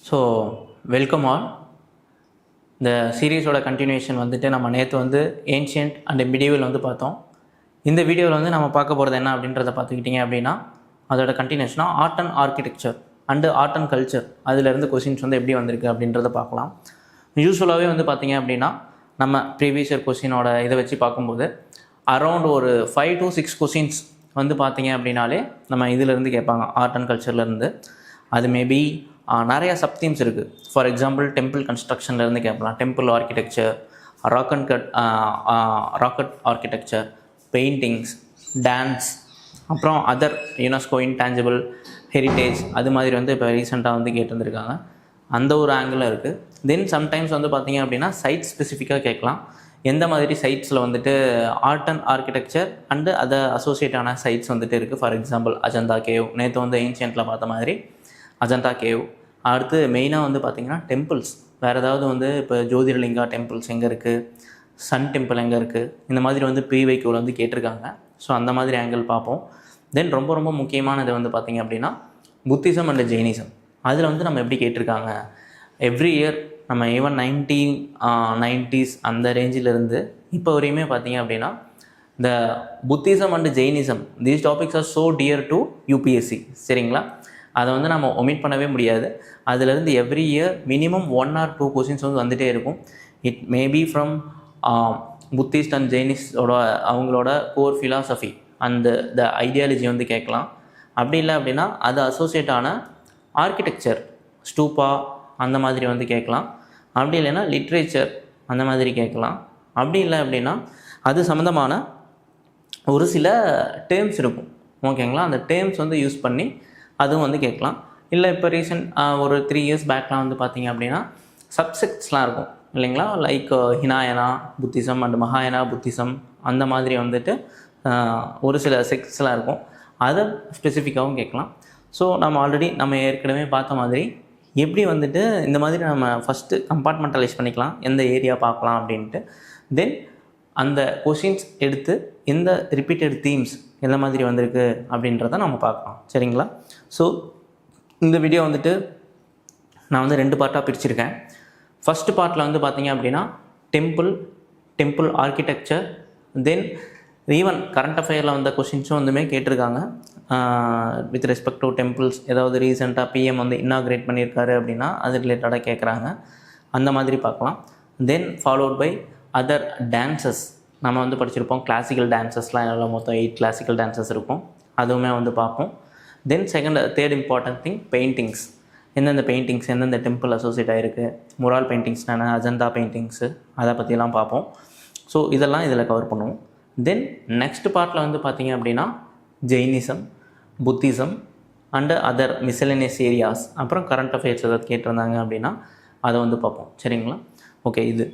So welcome all. இந்த சீரீஸோட continuation வந்துட்டு நம்ம நேற்று வந்து ஏன்ஷியன்ட் அண்ட் மிடிவல் வந்து பார்த்தோம். இந்த வீடியோவில் வந்து நம்ம பார்க்க போகிறது என்ன அப்படின்றத பார்த்துக்கிட்டிங்க அப்படின்னா, அதோட கண்டினியூஷனாக art and architecture and art and culture அதிலேருந்து கொஷின்ஸ் வந்து எப்படி வந்திருக்கு அப்படின்றத பார்க்கலாம். யூஸ்வலாகவே வந்து பார்த்திங்க அப்படின்னா நம்ம ப்ரீவியஸ் இயர் கொஷினோட இதை வச்சு பார்க்கும்போது அரௌண்ட் ஒரு 5 to 6 கொஷின்ஸ் வந்து பார்த்திங்க அப்படின்னாலே நம்ம இதிலேருந்து கேட்பாங்க, ஆர்ட் அண்ட் கல்ச்சர்லேருந்து. அது மேபி நிறையா சப்தீம்ஸ் இருக்குது. ஃபார் எக்ஸாம்பிள் டெம்பிள் கன்ஸ்ட்ரக்ஷன்லேருந்து கேட்கலாம், temple architecture, rocket architecture, paintings, dance, அப்புறம் அதர் யுனெஸ்கோ இன்டான்ஜிபிள் ஹெரிட்டேஜ் அது மாதிரி வந்து இப்போ ரீசெண்டாக வந்து கேட்டிருந்துருக்காங்க. அந்த ஒரு ஆங்கிளில் இருக்குது. தென் சம்டைம்ஸ் வந்து பார்த்திங்க அப்படின்னா சைட் ஸ்பெசிஃபிக்காக கேட்கலாம். எந்த மாதிரி சைட்ஸில் வந்துட்டு ஆர்ட் அண்ட் ஆர்கிடெக்சர் அண்டு அதை அசோசியேட்டான சைட்ஸ் வந்துட்டு இருக்குது. ஃபார் எக்ஸாம்பிள் அஜந்தா கேவ், நேற்று வந்து ஏன்ஷியன்ட்டில் பார்த்த மாதிரி அஜந்தா கேவ். அடுத்து மெயினாக வந்து பார்த்திங்கன்னா டெம்பிள்ஸ், வேறு ஏதாவது வந்து இப்போ ஜோதிர்லிங்கா டெம்பிள்ஸ் எங்கே இருக்குது, சன் டெம்பிள் எங்கே இருக்குது, இந்த மாதிரி வந்து ப்ரீவைக்கில் வந்து கேட்டிருக்காங்க. ஸோ அந்த மாதிரி ஆங்கிள் பார்ப்போம். தென் ரொம்ப ரொம்ப முக்கியமானது வந்து பார்த்திங்க அப்படின்னா புத்திசம் அண்ட் ஜெயினிசம். அதில் வந்து நம்ம எப்படி கேட்டிருக்காங்க, எவ்ரி இயர் நம்ம ஈவன் 1990s அந்த ரேஞ்சிலிருந்து இப்போ வரையுமே பார்த்திங்க அப்படின்னா இந்த Buddhism and Jainism these topics are so dear to UPSC. சரிங்களா, அதை வந்து நம்ம ஒமிட் பண்ணவே முடியாது. அதிலேருந்து every year minimum 1 or 2 questions வந்து வந்துகிட்டே இருக்கும். It maybe from Buddhist and ஜெயினிஸ்டோட அவங்களோட கோர் ஃபிலாசபி அந்த த ஐடியாலஜி வந்து கேட்கலாம். அப்படி இல்லை அப்படின்னா அது அசோசியேட்டான ஆர்கிடெக்சர், ஸ்டூப்பா அந்த மாதிரி வந்து கேட்கலாம். அப்படி இல்லைன்னா லிட்ரேச்சர் அந்த மாதிரி கேட்கலாம். அப்படி இல்லை அப்படின்னா அது சம்மந்தமான ஒரு சில டேர்ம்ஸ் இருக்கும். ஓகேங்களா, அந்த டேர்ம்ஸ் வந்து யூஸ் பண்ணி அதுவும் வந்து கேட்கலாம். இல்லை இப்போ ரீசெண்ட் ஒரு 3 years பேக்லாம் வந்து பார்த்திங்க அப்படின்னா சப்செக்ட்ஸ்லாம் இருக்கும் இல்லைங்களா, லைக் ஹினாயனா புத்திசம் அண்ட் மகாயனா புத்திசம் அந்த மாதிரி வந்துட்டு ஒரு சில செக்ட்ஸ்லாம் இருக்கும். அதை ஸ்பெசிஃபிக்காகவும் கேட்கலாம். ஸோ நம்ம ஏற்கனவே பார்த்த மாதிரி எப்படி வந்துட்டு இந்த மாதிரி நம்ம ஃபஸ்ட்டு கம்பார்ட்மெண்டலைஸ் பண்ணிக்கலாம், எந்த ஏரியா பார்க்கலாம் அப்படின்ட்டு. தென் அந்த கொஷின்ஸ் எடுத்து எந்த ரிப்பீட்டட் தீம்ஸ் எந்த மாதிரி வந்திருக்கு அப்படின்றத நம்ம பார்க்கலாம். சரிங்களா, ஸோ இந்த வீடியோ வந்துட்டு நான் வந்து 2 பார்ட்டாக பிரிச்சுருக்கேன். ஃபஸ்ட்டு பார்ட்டில் வந்து பார்த்திங்க அப்படின்னா temple architecture, then even current அஃபேரில் வந்த கொஷின்ஸும் வந்துமே கேட்டிருக்காங்க. வித் ரெஸ்பெக்ட் டு டெம்பிள்ஸ் ஏதாவது ரீசெண்டாக பிஎம் வந்து இன்னாக்ரேட் பண்ணியிருக்காரு அப்படின்னா அது ரிலேட்டடாக கேட்குறாங்க, அந்த மாதிரி பார்க்கலாம். Then followed by other dances. நம்ம வந்து படிச்சிருப்போம் கிளாசிக்கல் டான்சஸ்லாம் எல்லாம் மொத்தம் 8 கிளாசிக்கல் டான்சஸ் இருக்கும், அதுவுமே வந்து பார்ப்போம். Then third important thing paintings. எந்தெந்த பெயிண்டிங்ஸ் எந்தெந்த டெம்பிள் அசோசியேட் ஆகிருக்கு, முரால் பெயிண்டிங்ஸ்னான அஜந்தா பெயிண்டிங்ஸு அதை பற்றிலாம் பார்ப்போம். ஸோ இதெல்லாம் இதில் கவர் பண்ணுவோம். தென் நெக்ஸ்ட் பார்ட்டில் வந்து பார்த்திங்க அப்படின்னா Jainism, Buddhism and other miscellaneous areas, அப்புறம் கரண்ட் அஃபேர்ஸ் ஏதாவது கேட்டிருந்தாங்க அப்படின்னா அதை வந்து பார்ப்போம். சரிங்களா, ஓகே. இது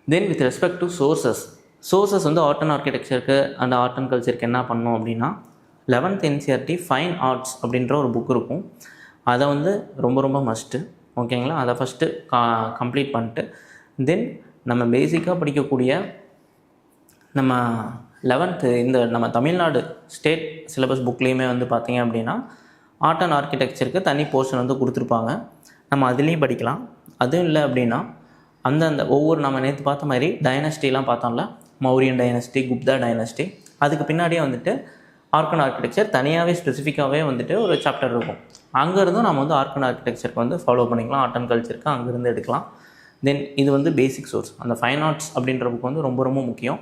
then with respect to sources வந்து ஆர்ட் அண்ட் ஆர்கிடெக்சருக்கு அண்ட் ஆர்ட் அண்ட் கல்ச்சருக்கு என்ன பண்ணணும் அப்படின்னா 11th NCERT ஃபைன் ஆர்ட்ஸ் அப்படின்ற ஒரு புக் இருக்கும். அதை வந்து ரொம்ப ரொம்ப மஸ்ட்டு. ஓகேங்களா, அதை ஃபஸ்ட்டு கம்ப்ளீட் பண்ணிட்டு தென் நம்ம பேசிக்காக படிக்கக்கூடிய நம்ம 11th இந்த நம்ம தமிழ்நாடு ஸ்டேட் சிலபஸ் புக்லேயுமே வந்து பார்த்திங்க அப்படின்னா ஆர்ட் அண்ட் ஆர்கிடெக்சருக்கு தனி போர்ஷன் வந்து கொடுத்துருப்பாங்க. நம்ம அதுலேயும் படிக்கலாம். அதுவும் இல்லை அப்படின்னா அந்த ஒவ்வொரு நம்ம நேற்று பார்த்த மாதிரி டைனஸ்டிலாம் பார்த்தோம்ல, மௌரியன் டைனஸ்டி, குப்தா டைனஸ்டி, அதுக்கு பின்னாடியே வந்துட்டு ஆர்ட் அண்ட் ஆர்கிடெக்சர் தனியாகவே ஸ்பெசிஃபிக்காகவே வந்துட்டு ஒரு சாப்டர் இருக்கும். அங்கேருந்தும் நம்ம வந்து ஆர்ட் அண்ட் ஆர்கிடெக்சருக்கு வந்து ஃபாலோ பண்ணிக்கலாம், ஆர்ட் அண்ட் கல்ச்சருக்கு அங்கேருந்து எடுக்கலாம். தென் இது வந்து பேசிக் சோர்ஸ். அந்த ஃபைன் ஆர்ட்ஸ் அப்படின்ற புக் வந்து ரொம்ப ரொம்ப முக்கியம்.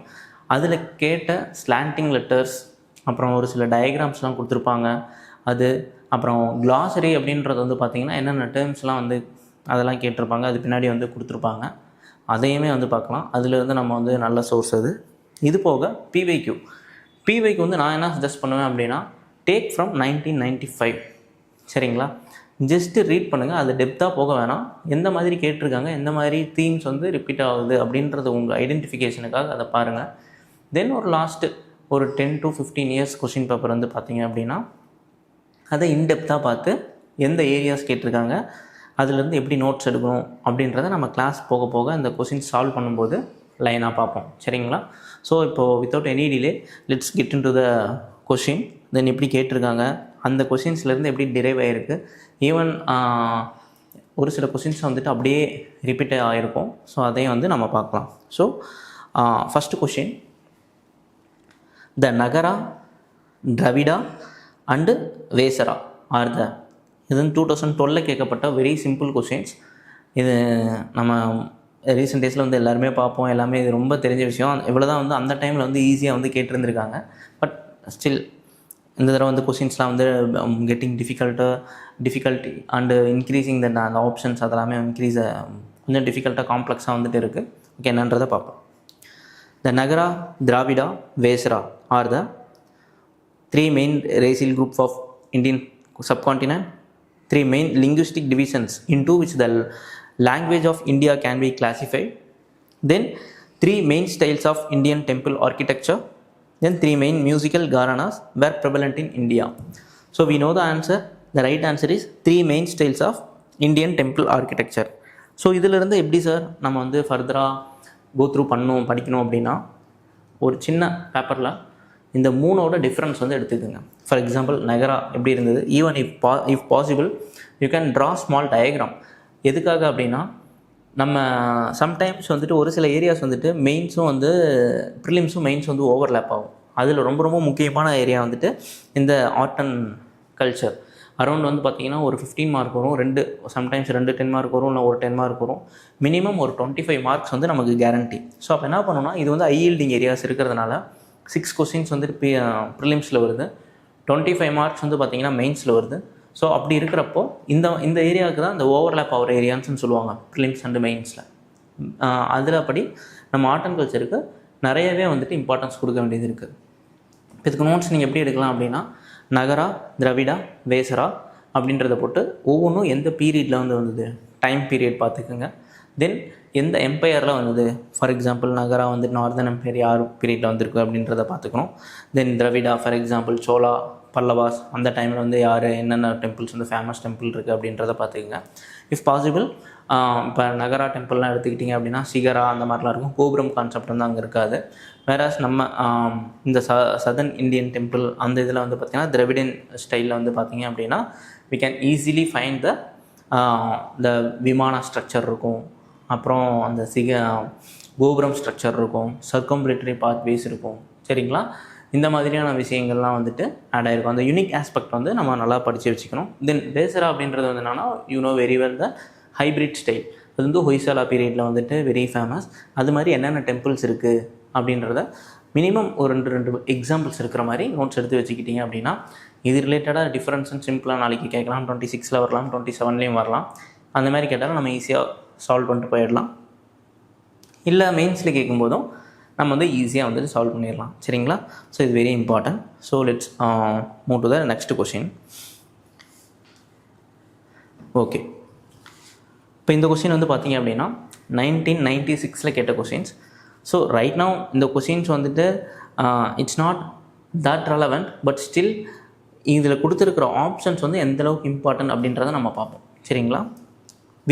அதில் கேட்ட ஸ்லாண்டிங் லெட்டர்ஸ், அப்புறம் ஒரு சில டயக்ராம்ஸ்லாம் கொடுத்துருப்பாங்க. அது அப்புறம் க்ளாசரி அப்படின்றது வந்து பார்த்திங்கன்னா என்னென்ன டேர்ம்ஸ்லாம் வந்து அதெல்லாம் கேட்டிருப்பாங்க, அது பின்னாடி வந்து கொடுத்துருப்பாங்க. அதையுமே வந்து பார்க்கலாம். அதிலிருந்து நம்ம வந்து நல்ல சோர்ஸ் அது. இது போக பிவைக்கு வந்து நான் என்ன சஜஸ்ட் பண்ணுவேன் அப்படின்னா டேக் ஃப்ரம் 1995. சரிங்களா, ஜஸ்ட்டு ரீட் பண்ணுங்கள், அது டெப்த்தாக போக வேணாம். எந்த மாதிரி கேட்டிருக்காங்க, எந்த மாதிரி தீம்ஸ் வந்து ரிப்பீட் ஆகுது அப்படின்றது உங்கள் ஐடென்டிஃபிகேஷனுக்காக அதை பாருங்கள். தென் ஒரு லாஸ்ட்டு ஒரு 10 to 15 years கொஷின் பேப்பர் வந்து பார்த்திங்க அப்படின்னா அதை இன்டெப்த்தாக பார்த்து எந்த ஏரியாஸ் கேட்டிருக்காங்க, அதுலேருந்து எப்படி நோட்ஸ் எடுக்கணும் அப்படின்றத நம்ம கிளாஸ் போக போக இந்த கொஷின் சால்வ் பண்ணும்போது லைனாக பார்ப்போம். சரிங்களா, ஸோ இப்போது without any delay let's get into the question. Then எப்படி கேட்டிருக்காங்க, அந்த கொஷின்ஸ்லேருந்து எப்படி டிரைவ் ஆகிருக்கு, ஈவன் ஒரு சில கொஷின்ஸ் வந்துட்டு அப்படியே ரிப்பீட் ஆகிருக்கும். ஸோ அதையும் வந்து நம்ம பார்க்கலாம். So first question, the Nagara, Dravida and Vesara are the, இது 2012 கேட்கப்பட்ட வெரி சிம்பிள் கொஷின்ஸ். இது நம்ம ரீசெண்ட் டேஸில் வந்து எல்லாருமே பார்ப்போம், எல்லாமே இது ரொம்ப தெரிஞ்ச விஷயம். இவ்வளோ தான் வந்து அந்த டைமில் வந்து ஈஸியாக வந்து கேட்டிருந்துருக்காங்க. பட் ஸ்டில் இந்த தடவை வந்து கொஷின்ஸ்லாம் வந்து கெட்டிங் டிஃபிகல்ட்டி அண்டு இன்க்ரீஸிங் அந்த ஆப்ஷன்ஸ் அதெல்லாமே கொஞ்சம் டிஃபிகல்ட்டாக காம்ப்ளெக்ஸாக வந்துட்டு இருக்குது. ஓகே, என்னன்றதை பார்ப்போம். The Nagara, Dravida, Vesara are the 3 main racial groups of Indian subcontinent, 3 main linguistic divisions into which the language of India can be classified, then 3 main styles of Indian temple architecture, then 3 main musical gharanas were prevalent in India. So we know the answer. The right answer is 3 main styles of Indian temple architecture. So இதிலிருந்து எப்படி sir நம்ம வந்து ஃபர்தராக go through படிக்கணும் அப்படின்னா, ஒரு சின்ன பேப்பரில் இந்த 3ஓட டிஃப்ரென்ஸ் வந்து எடுத்துக்கோங்க. ஃபார் எக்ஸாம்பிள், நகரா எப்படி இருந்தது, even if possible you can draw small diagram. எதுக்காக அப்படின்னா, நம்ம சம்டைம்ஸ் வந்துட்டு ஒரு சில ஏரியாஸ் வந்துட்டு மெயின்ஸும் வந்து ப்ரிலிம்ஸும் மெயின்ஸும் வந்து ஓவர்லேப் ஆகும். அதில் ரொம்ப ரொம்ப முக்கியமான ஏரியா வந்துட்டு இந்த ஆர்ட் அண்ட் கல்ச்சர். அரௌண்ட் வந்து பார்த்திங்கன்னா ஒரு 15 மார்க் வரும், சம்டைம்ஸ் 2 10 மார்க் வரும், இல்லை ஒரு 10 மார்க் வரும். மினிமம் ஒரு 25 மார்க்ஸ் வந்து நமக்கு கேரண்டி. ஸோ அப்போ என்ன பண்ணணும்னா, இது வந்து ஹை யீல்டிங் ஏரியாஸ் இருக்கிறதுனால 6 கொஸ்டின்ஸ் வந்துட்டு ப்ரிலிம்ஸில் வருது, 25 மார்க்ஸ் வந்து பார்த்திங்கன்னா மெயின்ஸில் வருது. ஸோ அப்படி இருக்கிறப்போ இந்த ஏரியாவுக்கு தான் இந்த ஓவர்லேப் ஆகிற ஏரியான்னு சொல்லுவாங்க ப்ரிலிம்ஸ் அண்டு மெயின்ஸில். அதில் அப்படி நம்ம ஆர்ட் அண்ட் கல்ச்சருக்கு நிறையவே வந்துட்டு இம்பார்ட்டன்ஸ் கொடுக்க வேண்டியது இருக்குது. இப்போ இதுக்கு நோட்ஸ் நீங்கள் எப்படி எடுக்கலாம் அப்படின்னா, நகரா, திராவிடா, வேசரா அப்படின்றத போட்டு ஒவ்வொன்றும் எந்த பீரியடில் வந்து வந்தது, டைம் பீரியட் பார்த்துக்குங்க. தென் எந்த எம்பையரில் வந்தது, ஃபார் எக்ஸாம்பிள் நகரா வந்து நார்தன் எம்பையர் யார் பீரியடில் வந்திருக்கு அப்படின்றத பார்த்துக்கணும். Then Dravida for example Chola, Pallavas அந்த டைமில் வந்து யார், என்னென்ன டெம்பிள்ஸ் வந்து ஃபேமஸ் டெம்பிள் இருக்குது அப்படின்றத பார்த்துக்குங்க. இஃப் பாசிபிள் இப்போ நகரா டெம்பிள்லாம் எடுத்துக்கிட்டிங்க அப்படின்னா சிகரா அந்த மாதிரிலாம் இருக்கும், கோபுரம் கான்செப்ட் வந்து அங்கே இருக்காது. வேறாஸ் நம்ம இந்த சதர்ன் இந்தியன் டெம்பிள் அந்த இதில் வந்து பார்த்திங்கன்னா திராவிடன் ஸ்டைலில் வந்து பார்த்திங்க அப்படின்னா we can easily find the vimana structure இருக்கும், அப்புறம் அந்த கோபுரம் ஸ்ட்ரக்சர் இருக்கும், சர்க்கம்புலேட்டரி பாத்வேஸ் இருக்கும். சரிங்களா, இந்த மாதிரியான விஷயங்கள்லாம் வந்துட்டு ஆட் ஆகிருக்கும். அந்த யூனிக் ஆஸ்பெக்ட் வந்து நம்ம நல்லா படித்து வச்சுக்கணும். தென் வேசரா அப்படின்றது வந்து என்னென்னா, you know very well the hybrid style. அது வந்து ஹொய்சாலா பீரியடில் வந்துட்டு வெரி ஃபேமஸ். அது மாதிரி என்னென்ன டெம்பிள்ஸ் இருக்குது அப்படின்றத மினிமம் ஒரு 2 எக்ஸாம்பிள்ஸ் இருக்கிற மாதிரி நோட்ஸ் எடுத்து வச்சுக்கிட்டிங்க அப்படின்னா, இது ரிலேட்டடாக டிஃப்ரென்ஸ்னு சிம்பிளாக நாளைக்கு கேட்கலாம், 26ல் வரலாம், 27லேயும் வரலாம். அந்த மாதிரி கேட்டாலும் நம்ம ஈஸியாக சால்வ் பண்ணிட்டு போயிடலாம். இல்லை மெயின்ஸில் கேட்கும்போதும் நம்ம வந்து ஈஸியாக வந்துட்டு சால்வ் பண்ணிடலாம். சரிங்களா, ஸோ இது very important. So let's move to the next question. Okay, இப்போ இந்த கொஷின் வந்து பார்த்திங்க அப்படின்னா 1996ல் கேட்ட கொஷின்ஸ். ஸோ ரைட் நவ் இந்த கொஷின்ஸ் வந்துட்டு it's not that relevant, but still இதில் கொடுத்துருக்கிற ஆப்ஷன்ஸ் வந்து எந்தளவுக்கு இம்பார்ட்டன்ட் அப்படின்றத நம்ம பார்ப்போம். சரிங்களா,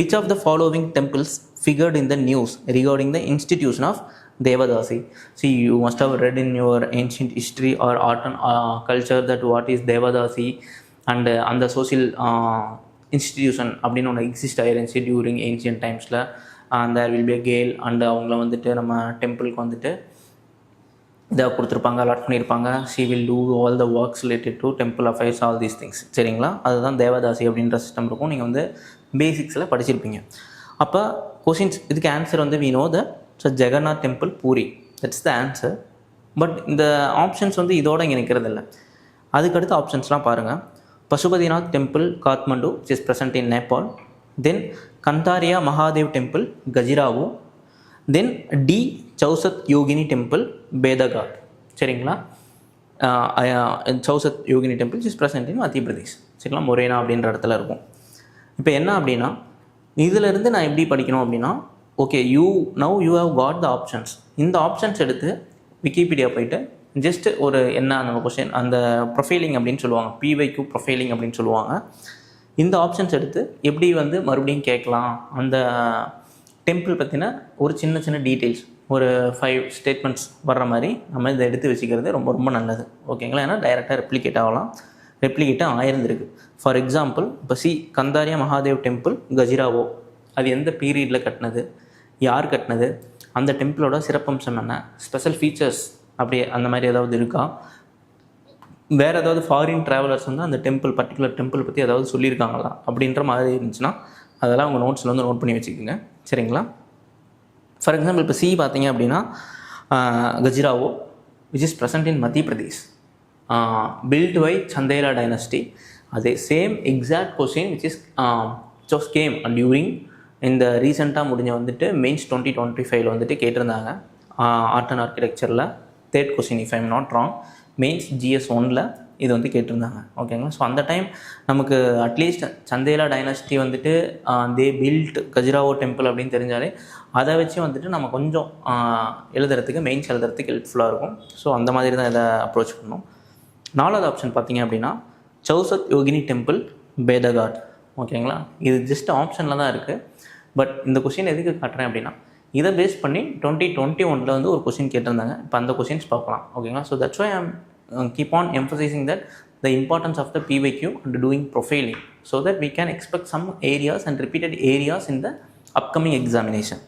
which of the following temples figured in the news regarding the institution of Devadasi? See, you must have read in your ancient history or art and culture that what is Devadasi and அந்த social institution அப்படின்னு ஒன்று exist ஆயிருந்துச்சு during ancient டைம்ஸில். அந்த will be Khel and அவங்கள வந்துட்டு நம்ம டெம்பிளுக்கு வந்துட்டு இதை கொடுத்துருப்பாங்க, அலாட் பண்ணியிருப்பாங்க. She will do all the works related to temple affairs, all these things. சரிங்களா, அதுதான் தேவதாசி அப்படின்ற சிஸ்டம் இருக்கும். நீங்கள் வந்து பேசிக்ஸில் படிச்சிருப்பீங்க. அப்போ கொஷின்ஸ் இதுக்கு ஆன்சர் வந்து we know the Jagannath temple Puri, that's the answer. But இந்த ஆப்ஷன்ஸ் வந்து இதோட இங்கே நிற்கிறது இல்லை. அதுக்கடுத்த ஆப்ஷன்ஸ்லாம் பாருங்கள். Pashupatinath temple Kathmandu which is present in Nepal. Then Kandariya Mahadev temple Khajuraho. Then the Chausath Yogini temple பேதகாட். சரிங்களா, Chausath Yogini temple is present in Madhya Pradesh. சரிங்களா, மொரேனா அப்படின்ற இடத்துல இருக்கும். இப்போ என்ன அப்படின்னா, இதிலிருந்து நான் எப்படி படிக்கணும் அப்படின்னா, okay you have got the options. இந்த ஆப்ஷன்ஸ் எடுத்து விக்கிபீடியா போயிட்டு ஜஸ்ட் ஒரு என்ன அந்த கொஸ்டின் அந்த ப்ரொஃபைலிங் அப்படின்னு சொல்லுவாங்க, பிவைக்யூ ப்ரொஃபைலிங் அப்படின்னு சொல்லுவாங்க. இந்த ஆப்ஷன்ஸ் எடுத்து எப்படி வந்து மறுபடியும் கேட்கலாம், அந்த டெம்பிள் பற்றின ஒரு சின்ன சின்ன டீட்டெயில்ஸ் ஒரு 5 ஸ்டேட்மெண்ட்ஸ் வர்ற மாதிரி நம்ம இதை எடுத்து வச்சுக்கிறது ரொம்ப ரொம்ப நல்லது. ஓகேங்களா, ஏன்னா டைரெக்டாக ரெப்ளிகேட் ஆகலாம். ரெப்ளிகேட்டாக ஆயிருந்திருக்கு. ஃபார் எக்ஸாம்பிள் இப்போ கந்தாரியா மகாதேவ் டெம்பிள் கஜிராவோ, அது எந்த பீரியடில் கட்டினது, யார் கட்டினது, அந்த டெம்பிளோட சிறப்பம்சம் என்ன, ஸ்பெஷல் ஃபீச்சர்ஸ் அப்படியே அந்த மாதிரி ஏதாவது இருக்கா, வேறு ஏதாவது ஃபாரின் ட்ராவலர்ஸ் வந்து அந்த பர்டிகுலர் டெம்பிள் பற்றி ஏதாவது சொல்லியிருக்காங்களா அப்படின்ற மாதிரி இருந்துச்சுன்னா அதெல்லாம் உங்கள் நோட்ஸில் வந்து நோட் பண்ணி வச்சுக்கோங்க. சரிங்களா? ஃபார் எக்ஸாம்பிள் இப்போ பார்த்தீங்க அப்படின்னா Khajuraho which is present in Madhya Pradesh, built by Chandela dynasty. அதே same exact question which is just came during இந்த ரீசெண்டாக முடிஞ்ச வந்துட்டு மெயின்ஸ் 2025 வந்துட்டு கேட்டிருந்தாங்க. ஆர்ட் அண்ட் ஆர்கிடெக்சரில் 3rd question if I'm not wrong, mains GS 1ல் இது வந்து கேட்டிருந்தாங்க. ஓகேங்களா? ஸோ அந்த டைம் நமக்கு அட்லீஸ்ட் சந்தேலா டைனஸ்டி வந்துட்டு தே பில்ட் கஜிராவோ டெம்பிள் அப்படின்னு தெரிஞ்சாலே அதை வச்சு வந்துட்டு நம்ம கொஞ்சம் எழுதுறதுக்கு மெயின்ஸ் எழுதுறதுக்கு ஹெல்ப்ஃபுல்லாக இருக்கும். ஸோ அந்த மாதிரி தான் இதை அப்ரோச் பண்ணணும். 4வது ஆப்ஷன் பார்த்தீங்க அப்படின்னா சௌசத் யோகினி டெம்பிள் பேதகாட். ஓகேங்களா? இது ஜஸ்ட் ஆப்ஷனில் தான் இருக்குது. பட் இந்த கொஸ்டின் எதுக்கு காட்டுறேன் அப்படின்னா இதை பேஸ் பண்ணி 2021 வந்து ஒரு கொஸ்டின் கேட்டிருந்தாங்க. இப்போ அந்த கொஸ்டின்ஸ் பார்க்கலாம். ஓகேங்களா? So that's why I'm keep on emphasizing that the importance of the PYQ and doing profiling so that we can expect some areas and repeated areas in the upcoming examination.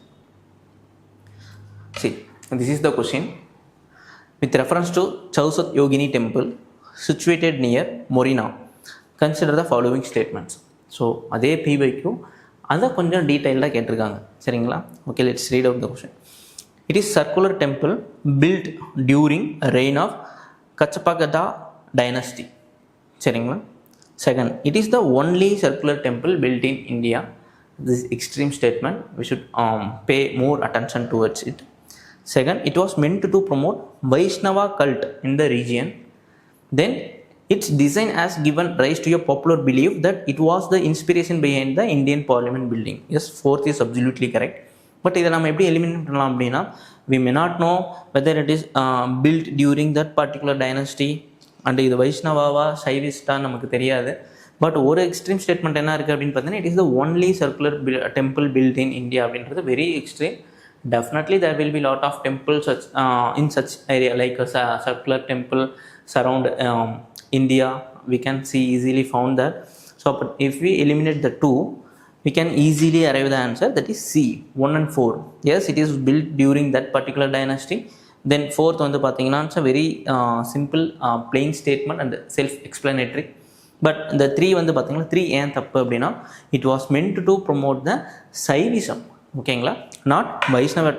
See, this is the question. With reference to Chausath Yogini temple situated near Morina, consider the following statements. So அதே PYQ அதை கொஞ்சம் டீட்டெயில்டாக கேட்டிருக்காங்க. சரிங்களா? Okay, let's read out the question. It is circular temple built during reign of Kachapagada dynasty. சரிங்களா? Second, it is the only circular temple built in India. This extreme statement, we should pay more attention towards it. Second, it was meant to promote Vaishnava cult in the region. Then its design has given rise to a popular belief that it was the inspiration behind the Indian Parliament building. Yes, fourth is absolutely correct. But இதை நம்ம எப்படி eliminate பண்ணலாம் அப்படின்னா we may not know whether it is built during that particular dynasty and இது வைஷ்ணவாவா சைவிஸ்டா நமக்கு தெரியாது. But ஒரு extreme statement என்ன இருக்குது அப்படின்னு பார்த்தீங்கன்னா it is the only circular temple built in India அப்படின்றது very extreme. Definitely there will be lot of temples in such area like a circular temple surround India. We can see easily found that. So but if we eliminate the two, we can easily arrive the answer, that is C, 1 and 4. Yes, it is built during that particular dynasty. Then fourth வந்து பார்த்தீங்கன்னா it's a very simple plain statement and self explanatory. But the 3 வந்து பார்த்தீங்கன்னா 3 ஏன் தப்பு அப்படின்னா it was meant to promote the Saivism. ஓகேங்களா? not Vaishnava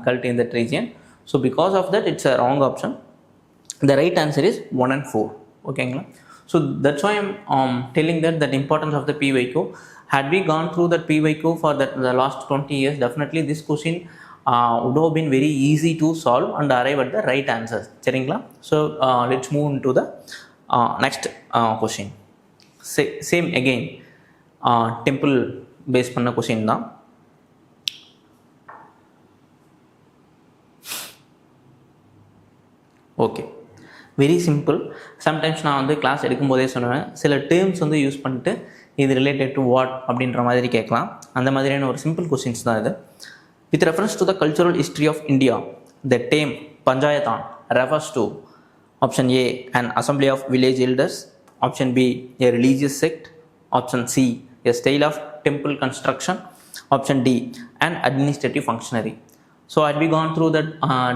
cult in that region. So because of that it's a wrong option. The right answer is 1 and 4. ஓகேங்களா? So that's why I'm telling that importance of the PYQ. Had we gone through that PYQ for the last 20 years, definitely this question would have been very easy to solve and arrive at the right answers. சரிங்களா? So let's move into the next question. Same again, temple based பண்ண question தான். Okay, very simple. Sometimes நான் வந்து class எடுக்கும்போதே சொன்னேன், சில terms வந்து use பண்ணிட்டு இது ரிலேட்டட் டு வாட் அப்படின்ற மாதிரி கேட்கலாம். அந்த மாதிரியான ஒரு சிம்பிள் கொஸ்டின்ஸ் தான் இது. With reference to the cultural history of India, the term Panchayatan refers to option A an assembly of village elders, option B a religious sect, option C a style of temple construction, option D and administrative functionary. So had we gone through that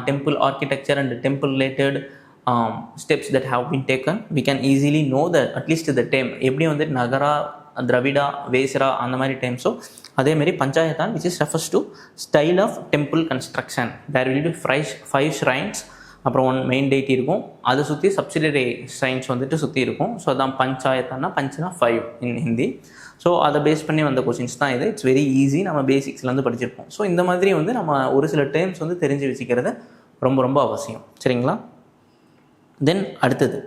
temple architecture and the temple related steps that have been taken, we can easily know that at least the term எப்படி வந்து நகரா, திராவிடா, வேசரா அந்த மாதிரி டைம்ஸோ அதே மாதிரி பஞ்சாயத்தான் which is refers to style of temple construction. There will be 5 shrines, அப்புறம் 1 main டெய்ட்டி இருக்கும், அதை சுற்றி சப்சிடரி shrines வந்துட்டு சுற்றி இருக்கும். ஸோ அதான் பஞ்சாயத்தான்னா, பஞ்சுனா 5 இன் ஹிந்தி. ஸோ அதை பேஸ் பண்ணி வந்த கொஸ்டின்ஸ் தான் இது. இட்ஸ் வெரி ஈஸி, நம்ம பேசிக்ஸ்லேருந்து படிச்சிருப்போம். ஸோ இந்த மாதிரி வந்து நம்ம ஒரு சில டேர்ம்ஸ் வந்து தெரிஞ்சு வச்சுக்கிறது ரொம்ப ரொம்ப அவசியம். சரிங்களா? தென் அடுத்தது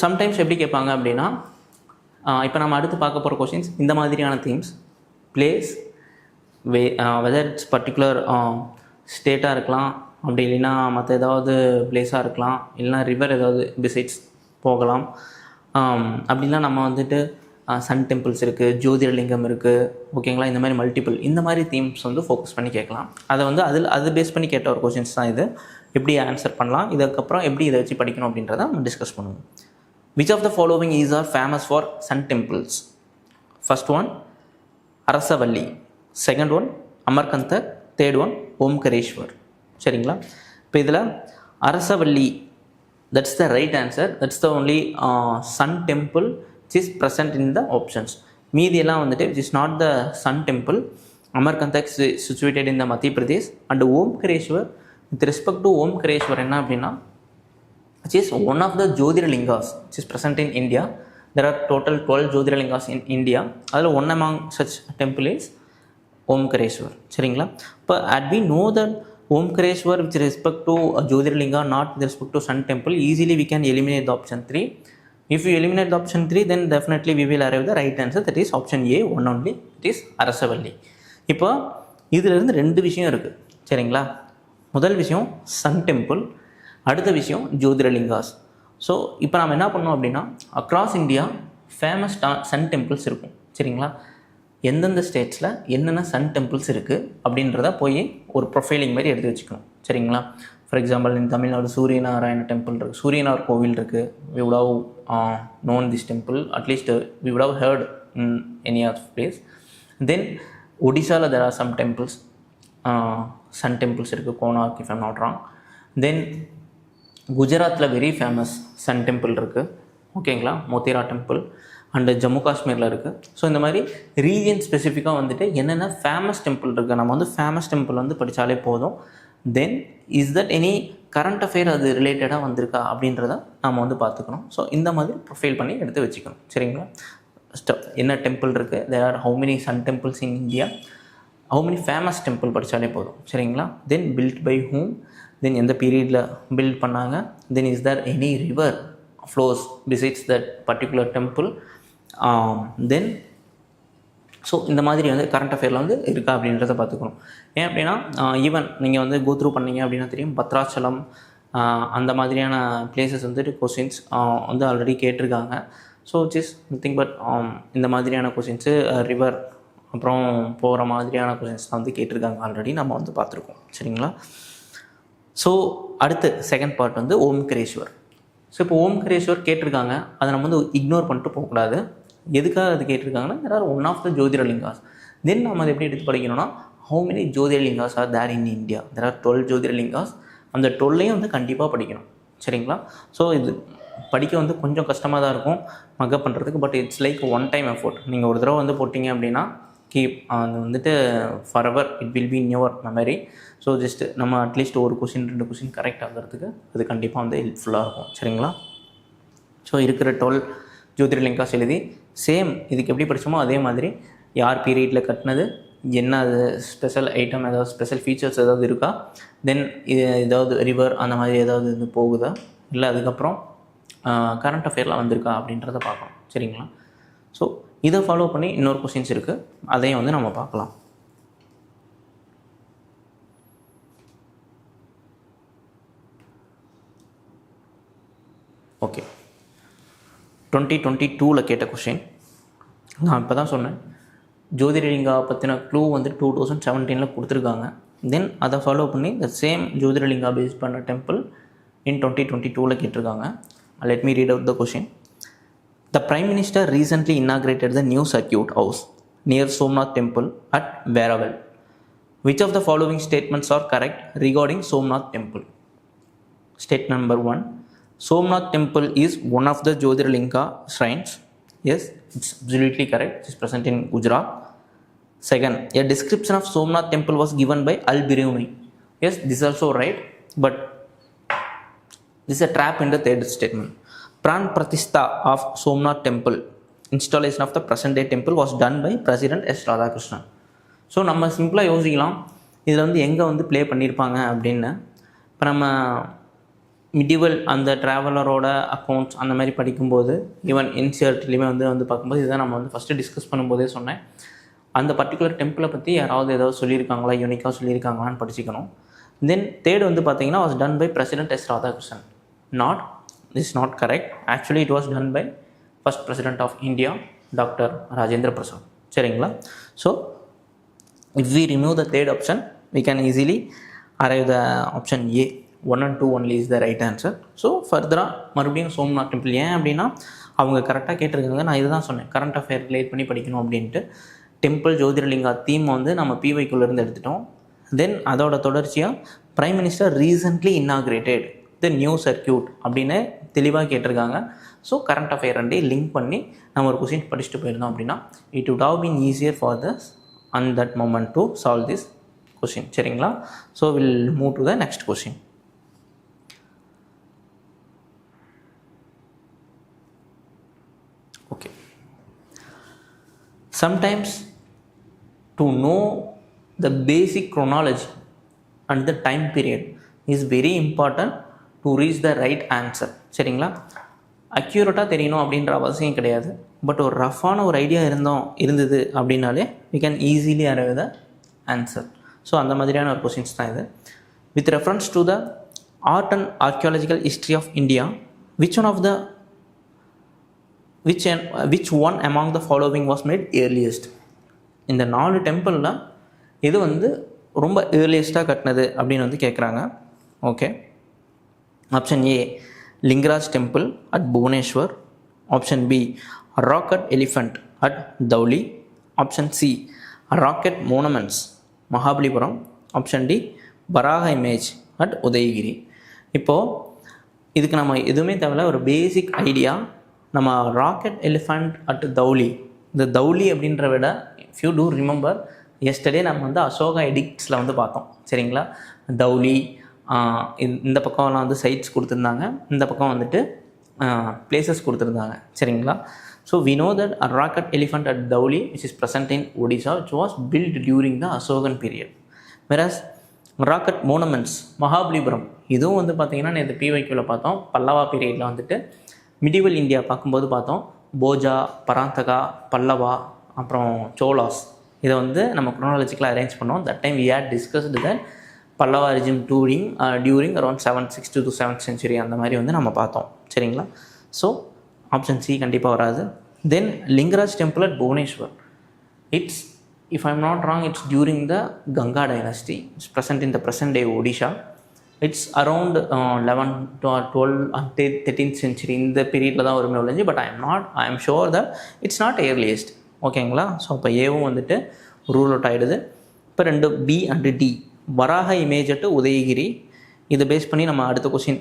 சம்டைம்ஸ் எப்படி கேட்பாங்க அப்படின்னா, இப்போ நம்ம அடுத்து பார்க்க போகிற கொஸ்டின்ஸ் இந்த மாதிரியான themes, place, whether it's particular ஸ்டேட்டாக இருக்கலாம், அப்படி இல்லைன்னா மற்ற ஏதாவது பிளேஸாக இருக்கலாம், இல்லைனா ரிவர் ஏதாவது பிசைட்ஸ் போகலாம். அப்படின்னா நம்ம வந்துட்டு சன் டெம்பிள்ஸ் இருக்குது, ஜோதிர்லிங்கம் இருக்குது, ஓகேங்களா? இந்த மாதிரி மல்டிபிள் இந்த மாதிரி தீம்ஸ் வந்து ஃபோக்கஸ் பண்ணி கேட்கலாம். அதை வந்து அது பேஸ் பண்ணி கேட்ட ஒரு கொஸ்டின்ஸ் தான் இது. எப்படி ஆன்சர் பண்ணலாம், இதுக்கப்புறம் எப்படி இதை வச்சு படிக்கணும் அப்படின்றத நம்ம டிஸ்கஸ் பண்ணுவோம். Which of the following is are famous for sun temples? First one Arasavalli, second one Amarkantak, third one Omkareshwar. சரிங்களா? இப்போ இதில் Arasavalli, that's the right answer. That's the only sun temple which is present in the options. மீதி எல்லாம் வந்துட்டு which is not the sun temple. Amarkantak is situated in the Madhya Pradesh, and Omkareshwar, with respect to Omkareshwar என்ன அப்படின்னா, which is one of the Jyotirlingas which is present in India. There are total 12 Jyotirlingas in India. அதில் one among such temple is Omkareshwar. சரிங்களா? இப்போ as we know that Omkareshwar with respect to Jyotirlinga, not with respect to sun temple, easily we can eliminate the option 3. If you eliminate the option 3, then definitely we will arrive the right answer, that is option A, one only, it is Arasavalli. இப்போ இதிலிருந்து ரெண்டு விஷயம் இருக்குது. சரிங்களா? முதல் விஷயம் Sun temple, அடுத்த விஷயம் ஜோதிர்லிங்காஸ். ஸோ இப்போ நம்ம என்ன பண்ணோம் அப்படின்னா, across India famous sun temples இருக்கும். சரிங்களா? எந்தெந்த ஸ்டேட்ஸில் என்னென்ன சன் டெம்பிள்ஸ் இருக்குது அப்படின்றத போய் ஒரு ப்ரொஃபைலிங் மாதிரி எடுத்து வச்சுக்கணும். சரிங்களா? For example in Tamil Nadu Suryanarayana temple இருக்குது, சூரியனார் கோவில் இருக்குது. We would have known this temple, at least we would have heard in any of place. Then ஒடிசாவில் there are some temples, sun temples இருக்குது, Konark if I'm not wrong. Then குஜராத்தில் very famous Sun temple இருக்குது. ஓகேங்களா? மோத்தேரா temple. And Jammu காஷ்மீரில் இருக்குது. So இந்த மாதிரி region ஸ்பெசிஃபிக்காக வந்துட்டு என்னென்ன ஃபேமஸ் டெம்பிள் இருக்குது, நம்ம வந்து ஃபேமஸ் டெம்பிள் வந்து படித்தாலே போதும். Then is that any current affair அது ரிலேட்டடாக வந்திருக்கா அப்படின்றத நம்ம வந்து பார்த்துக்கணும். ஸோ இந்த மாதிரி ப்ரொஃபைல் பண்ணி எடுத்து வச்சுக்கணும். சரிங்களா? என்ன டெம்பிள் இருக்குது, there are how many sun temples in India, how many famous temple படித்தாலே போதும். சரிங்களா? தென் பில்ட் பை ஹூம், தென் எந்த பீரியடில் பில்ட் பண்ணாங்க, then is there any river flows besides that particular temple. Then so இந்த மாதிரி வந்து கரண்ட் அஃபேரில் வந்து இருக்கா அப்படின்றத பார்த்துக்கணும். ஏன் அப்படின்னா ஈவன் நீங்கள் வந்து கோ த்ரூ பண்ணீங்க அப்படின்னா தெரியும், பத்ராச்சலம் அந்த மாதிரியான பிளேசஸ் வந்துட்டு கொஸ்டின்ஸ் வந்து ஆல்ரெடி கேட்டிருக்காங்க. ஸோ இட்ஸ் நத்திங் பட் இந்த மாதிரியான கொஸ்டின்ஸு ரிவர் அப்புறம் போகிற மாதிரியான கொஸ்டின்ஸ் தான் வந்து கேட்டிருக்காங்க, ஆல்ரெடி நம்ம வந்து பார்த்துருக்கோம். சரிங்களா? ஸோ அடுத்து செகண்ட் பார்ட் வந்து ஓம்கரேஸ்வர். ஸோ இப்போ ஓம்கரேஸ்வர் கேட்டிருக்காங்க, அதை நம்ம வந்து இக்னோர் பண்ணிட்டு போகக்கூடாது. எதுக்காக அது கேட்டிருக்காங்கன்னா, யாராவது ஒன் ஆஃப் த ஜோதிர்லிங்காஸ். தென் நம்ம அதை எப்படி எடுத்து படிக்கணும்னா, how many Jyotirlingas are there in India? There are 12 Jyotirlingas. அந்த 12ஐயும் வந்து கண்டிப்பாக படிக்கணும். சரிங்களா? ஸோ இது படிக்க வந்து கொஞ்சம் கஷ்டமாக தான் இருக்கும் மக்கப் பண்ணுறதுக்கு, but it's like one time effort. நீங்கள் ஒரு தடவை வந்து போட்டிங்க அப்படின்னா அது வந்துட்டு forever it will be in your memory. So just நம்ம அட்லீஸ்ட் ஒரு கொஷின் 2 கொஷின் கரெக்ட் ஆகிறதுக்கு அது கண்டிப்பாக வந்து ஹெல்ப்ஃபுல்லாக இருக்கும். சரிங்களா? ஸோ இருக்கிற 12 ஜோதிர்லிங்காஸ் எழுதி சேம் இதுக்கு எப்படி படித்தோமோ அதே மாதிரி யார் பீரியடில் கட்டினது, என்ன அது ஸ்பெஷல் ஐட்டம், ஏதாவது ஸ்பெஷல் ஃபீச்சர்ஸ் ஏதாவது இருக்கா, தென் இது ஏதாவது ரிவர் அந்த மாதிரி ஏதாவது இது போகுதா, இல்லை அதுக்கப்புறம் கரண்ட் அஃபேர்லாம் வந்திருக்கா அப்படின்றத பார்க்கணும். சரிங்களா? ஸோ இதை ஃபாலோ பண்ணி இன்னொரு கொஸ்டின்ஸ் இருக்குது, அதையும் வந்து நம்ம பார்க்கலாம். ஓகே, 2022 கேட்ட கொஸ்டின். நான் இப்போ தான் சொன்னேன், ஜோதிர்லிங்கா பற்றின க்ளூ வந்து 2017 கொடுத்துருக்காங்க. தென் அதை ஃபாலோ பண்ணி த சேம் ஜோதிர்லிங்கா பேஸ் பண்ண டெம்பிள் இன் 2022 கேட்டிருக்காங்க. Let me read out the question. The Prime Minister recently inaugurated the new circuit house near Somnath Temple at Veravel. Which of the following statements are correct regarding Somnath Temple? Statement number 1. Somnath Temple is one of the Jyotirlinga shrines. Yes, it's absolutely correct. It is present in Gujarat. Second, a description of Somnath Temple was given by Al-Biruni. Yes, this is also right, but this is a trap in the third statement. Pran Pratishtha of Somnath Temple, installation of the present day temple was done by President S. Radhakrishnan. So நம்ம சிம்பிளாக யோசிக்கலாம், இதில் வந்து எங்கே வந்து play பண்ணியிருப்பாங்க அப்படின்னு. இப்போ நம்ம மிடிவல் அந்த ட்ராவலரோட அக்கௌண்ட்ஸ் அந்த மாதிரி படிக்கும்போது, ஈவன் என்சிஆர்டிலையுமே வந்து பார்க்கும்போது இதுதான் நம்ம வந்து ஃபஸ்ட்டு டிஸ்கஸ் பண்ணும்போதே சொன்னேன், அந்த பர்டிகுலர் டெம்பிளை பற்றி யாராவது ஏதாவது சொல்லியிருக்காங்களா, யூனிக்காக சொல்லியிருக்காங்களான்னு படிச்சுக்கணும். தென் தேர்ட் வந்து பார்த்தீங்கன்னா was done by president S Radhakrishnan. This is not correct. Actually, it was done by first president of India, Dr. Rajendra Prasad. சரிங்களா? So, if we remove the third option, we can easily arrive the option A, 1 and 2 only is the right answer. So ஃபர்தராக மறுபடியும் Somnath temple ஏன் அப்படின்னா அவங்க கரெக்டாக கேட்டிருக்காங்க. நான் இதுதான் சொன்னேன், கரண்ட் அஃபேர் ரிலேட் பண்ணி படிக்கணும் அப்படின்ட்டு. டெம்பிள் ஜோதிர்லிங்கா தீம் வந்து நம்ம பிவைக்குள்ளேருந்து எடுத்துட்டோம். தென் அதோட தொடர்ச்சியாக prime minister recently inaugurated the new circuit அப்படின்னு தெளிவாக கேட்டிருக்காங்க. ஸோ கரண்ட் அஃபேர் ரெண்டே லிங்க் பண்ணி நம்ம ஒரு கொஸ்டின் படிச்சுட்டு போயிருந்தோம் அப்படின்னா it would have been easier for us on that moment to solve this question. சரிங்களா? So will move to the next question. Okay, sometimes to know the basic chronology and the time period is very important to reach the right answer. சரிங்களா? அக்யூரேட்டாக தெரியணும் அப்படின்ற அவசியம் கிடையாது. But ஒரு ரஃபான ஒரு idea இருந்தது அப்படின்னாலே we can easily arrive the answer. So அந்த மாதிரியான ஒரு கொஸ்டின்ஸ் தான் இது. With reference to the art and archaeological history of India which one among the following was made earliest? இந்த 4 டெம்பிளில் எது வந்து ரொம்ப ஏர்லியஸ்ட்டாக கட்டினது அப்படின்னு வந்து கேட்குறாங்க. Okay, option A Lingaraj temple at Bhubaneswar. Option B rock cut elephant at Dhauli. Option C rock cut monuments Mahabalipuram. Option D Varaha image at Udayagiri. இப்போது இதுக்கு நம்ம எதுவுமே தேவையில்ல, ஒரு பேசிக் ஐடியா. நம்ம ராக்கெட் எலிஃபண்ட் அட் தௌலி, இந்த தௌலி அப்படின்ற விட if you do remember yesterday நம்ம வந்து அசோகா எடிக்ட்ஸில் வந்து பார்த்தோம். சரிங்களா? தௌலி இந்த பக்கம்லாம் வந்து சைட்ஸ் கொடுத்துருந்தாங்க, இந்த பக்கம் வந்துட்டு பிளேசஸ் கொடுத்துருந்தாங்க. சரிங்களா? So we know that a rocket elephant at Dhauli which is present in Odisha which was built during the Ashokan period. Whereas rocket monuments Mahabalipuram இதுவும் வந்து பார்த்திங்கன்னா நேற்று பிவைக்கியூவில் பார்த்தோம். பல்லவா பீரியடில் வந்துட்டு மிடிவல் இந்தியா பார்க்கும்போது பார்த்தோம். போஜா, பராந்தகா, பல்லவா, அப்புறம் சோலாஸ், இதை வந்து நம்ம குரோனாலஜிக்கலாக அரேஞ்ச் பண்ணோம். That time we had discussed that Pallava regime during around 760 to 7th century அந்த மாதிரி வந்து நம்ம பார்த்தோம். சரிங்களா? ஸோ ஆப்ஷன் சி கண்டிப்பாக வராது. Then Lingaraj temple at Bhubaneswar, it's if I am not wrong it's during the Ganga dynasty. It's present in the present day Odisha. It's around 11 to 12 13th century இந்த பீரியடில் தான் வருமே ஒழிஞ்சு. But I am sure that it's not earliest. ஓகேங்களா? So அப்போ ஏவும் வந்துட்டு rule out ஆகிடுது. இப்போ 2 B and D Varaha image at Udayagiri. இதை பேஸ் பண்ணி நம்ம அடுத்த கொஸ்டின்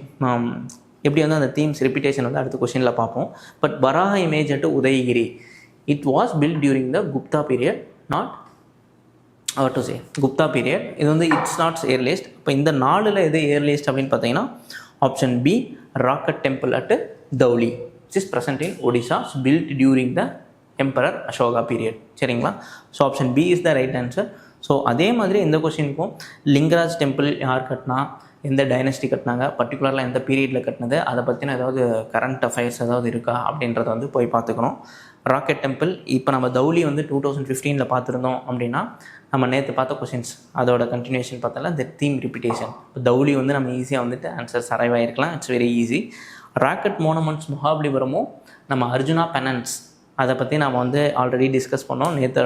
எப்படி வந்து அந்த தீம்ஸ் ரிப்பீட்டேஷன் வந்து அடுத்த கொஸ்டினில் பார்ப்போம். But Varaha image at Udayagiri it was built during the Gupta period, not to say Gupta period. இது வந்து இட்ஸ் நாட் ஏர்லியஸ்ட். இப்போ இந்த 4ல் எது ஏர்லியஸ்ட் அப்படின்னு பார்த்தீங்கன்னா option B rock cut temple at Dhauli which is present in Odisha built during the emperor Ashoka period. சரிங்களா? So option B is the right answer. So அதே மாதிரி இந்த கொஸ்டினுக்கும் லிங்கராஜ் டெம்பிள் யார் கட்டினா, எந்த டைனஸ்டி கட்டினாங்க, பர்டிகுலரில் எந்த பீரியடில் கட்டினது, அதை பற்றின ஏதாவது கரண்ட் அஃபேர்ஸ் ஏதாவது இருக்கா அப்படின்றத வந்து போய் பார்த்துக்கணும். ராக்கெட் டெம்பிள் இப்போ நம்ம தௌலி வந்து 2015 பார்த்துருந்தோம் அப்படின்னா நம்ம நேற்று பார்த்த கொஸ்டின்ஸ் அதோட கண்டினியூஷன் பார்த்தால இந்த தீம் ரிப்பீட்டேஷன். இப்போ தௌலி வந்து நம்ம ஈஸியாக வந்துட்டு ஆன்சர்ஸ் அரைவ் ஆகிருக்கலாம். It's very easy. Rock cut monuments மகாபலிபுரமும் நம்ம அர்ஜுனா பெனன்ஸ் அதை பற்றி நாம் வந்து ஆல்ரெடி டிஸ்கஸ் பண்ணோம். நேற்று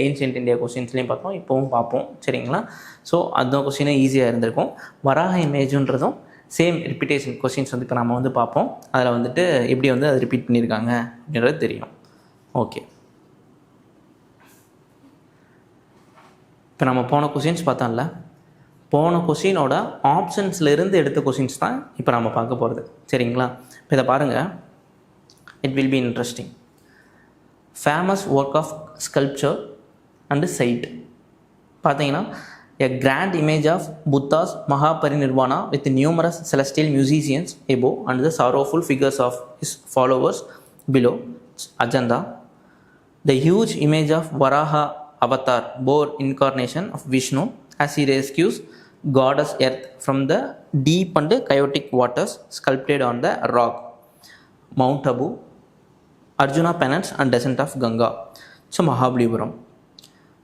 ஏன்ஷியன்ட் இந்தியா கொஸ்டின்ஸ்லேயும் பார்த்தோம், இப்போவும் பார்ப்போம். சரிங்களா? ஸோ அந்த கொஸ்டினும் ஈஸியாக இருந்திருக்கும். வராக இமேஜுன்றதும் சேம் ரிப்பீட்டேஷன் கொஸ்டின்ஸ் வந்து இப்போ நம்ம வந்து பார்ப்போம். அதில் வந்துட்டு எப்படி வந்து அதை ரிப்பீட் பண்ணியிருக்காங்க அப்படின்றது தெரியும். ஓகே, இப்போ நம்ம போன கொஸ்டின்ஸ் பார்த்தோம்ல, போன கொஸ்டினோட ஆப்ஷன்ஸ்லேருந்து எடுத்த கொஸ்டின்ஸ் தான் இப்போ நம்ம பார்க்க போகிறது. சரிங்களா? இப்போ இதை பாருங்கள், it will be interesting. Famous work of sculpture and side பார்த்தீங்கன்னா a grand image of Buddha's Mahaparinirvana with numerous celestial musicians above and the sorrowful figures of his followers below. Ajanta. The huge image of Varaha avatar bore incarnation of Vishnu as he rescues goddess Earth from the deep and chaotic waters sculpted on the rock. Mount Abu, Arjuna penance and descent of Ganga. So Mahabalipuram.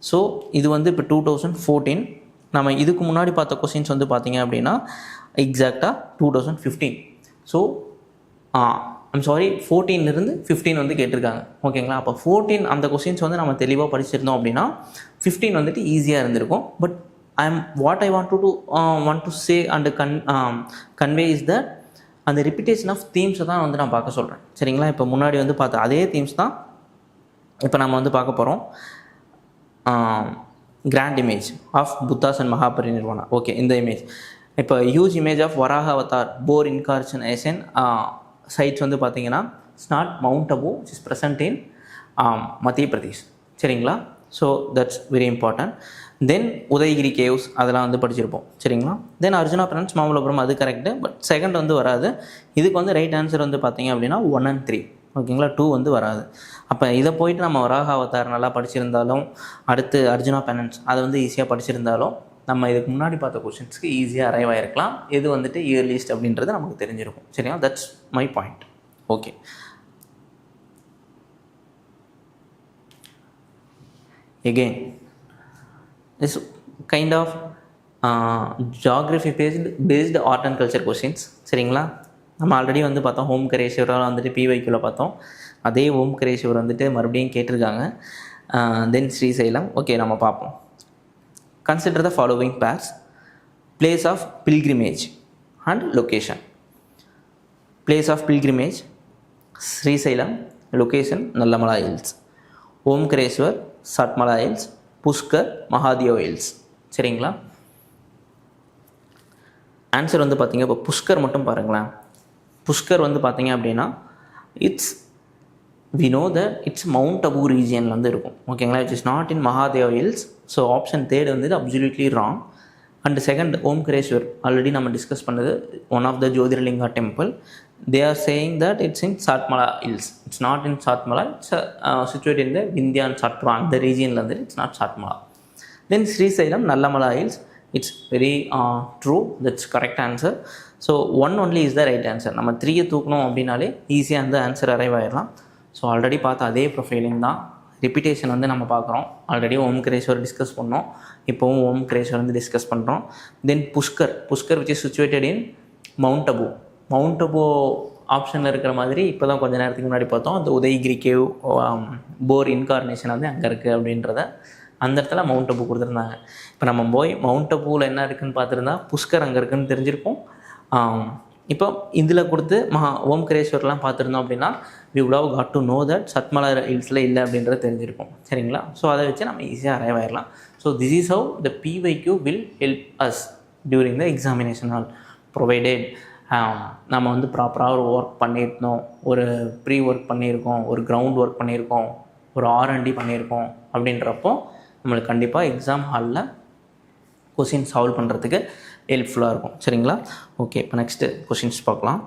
So இது வந்து இப்போ 2014. நம்ம இதுக்கு முன்னாடி பார்த்த questions வந்து பார்த்திங்க அப்படின்னா எக்ஸாக்டாக 2015. ஸோ ஐம் சாரி 14லேருந்து 15 வந்து கேட்டிருக்காங்க. ஓகேங்களா? அப்போ 14 அந்த கொஸ்டின்ஸ் வந்து நம்ம தெளிவாக படிச்சிருந்தோம் அப்படின்னா 15 வந்துட்டு ஈஸியாக இருந்திருக்கும். But what I want to say and convey is that அந்த ரிப்பிட்டேஷன் ஆஃப் தீம்ஸை தான் வந்து நான் பார்க்க சொல்கிறேன். சரிங்களா? இப்போ முன்னாடி வந்து பார்த்த அதே தீம்ஸ் தான் இப்போ நம்ம வந்து பார்க்க போகிறோம். Grand image of Buddhas and Mahaparinirvana. Okay, இந்த இமேஜ் இப்போ huge image of Varaha avatar boar incarnation sites வந்து பார்த்தீங்கன்னா it's not Mount Abu, it is present in Madhya Pradesh. சரிங்களா? So that's very important. Then Udayagiri caves அதெல்லாம் வந்து படிச்சிருப்போம். சரிங்களா? தென் அர்ஜுனா பிரான்ஸ் மாமல்லபுரம் அது கரெக்டு, பட் செகண்ட் வந்து வராது. இதுக்கு வந்து ரைட் ஆன்சர் வந்து பார்த்தீங்க அப்படின்னா 1 and 3. ஓகேங்களா? 2 வந்து வராது. அப்போ இதை போயிட்டு நம்ம வராக அவதார் நல்லா படிச்சிருந்தாலும், அடுத்து அர்ஜுனா பெனன்ஸ் அதை வந்து ஈஸியாக படிச்சிருந்தாலும், நம்ம இதுக்கு முன்னாடி பார்த்த கொஷின்ஸ்க்கு ஈஸியாக அரைவ் ஆகிருக்கலாம். எது வந்துட்டு இயர்லிஸ்ட் அப்படின்றது நமக்கு தெரிஞ்சிருக்கும். சரியா? That's my point. Okay, again this kind of geography based art and culture questions. சரிங்களா? நம்ம ஆல்ரெடி வந்து பார்த்தோம் ஓம்கரேஸ்வரால் வந்துட்டு பிவைக்கில் பார்த்தோம். அதே ஓம்கரேஸ்வர் வந்துட்டு மறுபடியும் கேட்டிருக்காங்க. தென் ஸ்ரீசைலம். ஓகே, நம்ம பார்ப்போம். Consider the following pairs: place of pilgrimage and location. Place of pilgrimage Srisailam, location Nallamala hills. Omkareshwar Satmala hills, Pushkar Mahadev hills. சரிங்களா? ஆன்சர் வந்து பார்த்தீங்க இப்போ புஷ்கர் மட்டும் பாருங்களேன். புஷ்கர் வந்து பார்த்தீங்க அப்படின்னா it's we know that it's Mount Abu ரீஜியனில் வந்து இருக்கும். ஓகேங்களா? It is not in Mahadev hills. So option third வந்து absolutely wrong. And second Omkareshwar already நம்ம டிஸ்கஸ் பண்ணது, one of the Jyotirlinga temple. They are saying that it's in Satmala Hills. It's not in Satmala. It's situated in the Vindhya and Satpura, the region. It's not Satmala. Then Srisailam, Nallamala Hills. It's very true. That's correct answer. So 1 only is the right answer. நம்ம 3 தூக்கணும் அப்படின்னாலே ஈஸியாக அந்த answer arrive ஆகிடலாம். So already பார்த்த அதே profiling தான் repetition வந்து நம்ம பார்க்குறோம். ஆல்ரெடி ஓம்கரேஸ்வர் டிஸ்கஸ் பண்ணோம், இப்போவும் ஓம்கரேஸ்வர் வந்து டிஸ்கஸ் பண்ணுறோம். Then Pushkar which is situated in Mount Abu. Mount Abu ஆப்ஷனில் இருக்கிற மாதிரி இப்போ தான் கொஞ்சம் நேரத்துக்கு முன்னாடி பார்த்தோம். அந்த உதயகிரி கேவ் போர் இன்கார்னேஷன் வந்து அங்கே இருக்குது அப்படின்றத அந்த இடத்துல மவுண்ட் அபு கொடுத்துருந்தாங்க. இப்போ நம்ம போய் மவுண்ட் அபுவில் என்ன இருக்குதுன்னு பார்த்துருந்தா புஷ்கர் அங்கே இருக்குதுன்னு தெரிஞ்சிருக்கும். இப்போ இதில் கொடுத்து ஓம்கரேஸ்வர்லாம் பார்த்துருந்தோம் அப்படின்னா we would have got to know that Satmala ஹில்ஸில் இல்லை அப்படின்றது தெரிஞ்சிருக்கும். சரிங்களா? ஸோ அதை வச்சு நம்ம ஈஸியாக அரைவ் ஆயிடலாம். So this is how the PYQ will help us during the examination hall provided. நம்ம வந்து ப்ராப்பராக ஒரு ஒர்க் பண்ணியிருந்தோம், ஒரு ப்ரீ ஒர்க் பண்ணியிருக்கோம், ஒரு கிரவுண்ட் ஒர்க் பண்ணியிருக்கோம், ஒரு R&D பண்ணியிருக்கோம் அப்படின்றப்போ நம்மளுக்கு கண்டிப்பாக எக்ஸாம் ஹாலில் கொஷின் சால்வ் பண்ணுறதுக்கு ஹெல்ப்ஃபுல்லாக இருக்கும். சரிங்களா? ஓகே, இப்போ நெக்ஸ்ட்டு கொஷின்ஸ் பார்க்கலாம்.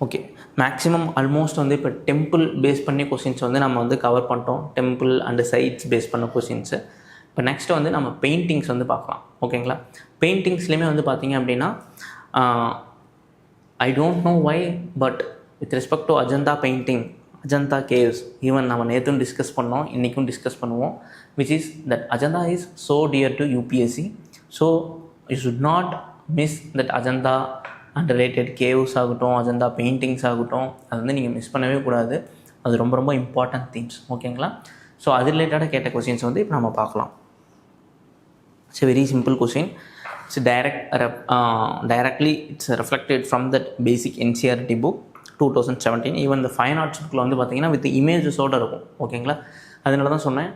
ஓகே, மேக்ஸிமம் ஆல்மோஸ்ட் வந்து இப்போ டெம்பிள் பேஸ் பண்ணி கொஷின்ஸ் வந்து நம்ம வந்து கவர் பண்ணிட்டோம். டெம்பிள் அண்டு சைட்ஸ் பேஸ் பண்ண கொஷின்ஸு. இப்போ நெக்ஸ்ட்டு வந்து நம்ம பெயிண்டிங்ஸ் வந்து பார்க்கலாம். ஓகேங்களா? பெயிண்டிங்ஸ்லேயுமே வந்து பார்த்திங்க அப்படின்னா I don't know why, but with respect to Ajanta painting, Ajanta caves, even நம்ம நேற்றும் டிஸ்கஸ் பண்ணோம், இன்றைக்கும் டிஸ்கஸ் பண்ணுவோம். Which is that Ajanta is so dear to UPSC. So you should not miss that Ajanta and related caves ஆகட்டும், அஜந்தா பெயிண்டிங்ஸ் ஆகட்டும், அது வந்து நீங்கள் மிஸ் பண்ணவே கூடாது. அது ரொம்ப ரொம்ப இம்பார்ட்டன்ட் திங்ஸ். ஓகேங்களா? ஸோ அது ரிலேட்டடாக கேட்ட கொஸ்டின்ஸ் வந்து இப்போ நம்ம பார்க்கலாம். It's a very simple question. It's directly it's reflected from that basic NCERT book 2017. Even the fine arts bookல வந்து பார்த்தீங்கன்னா வித் இமேஜஸோடு இருக்கும். ஓகேங்களா? அதனால தான் சொன்னேன்,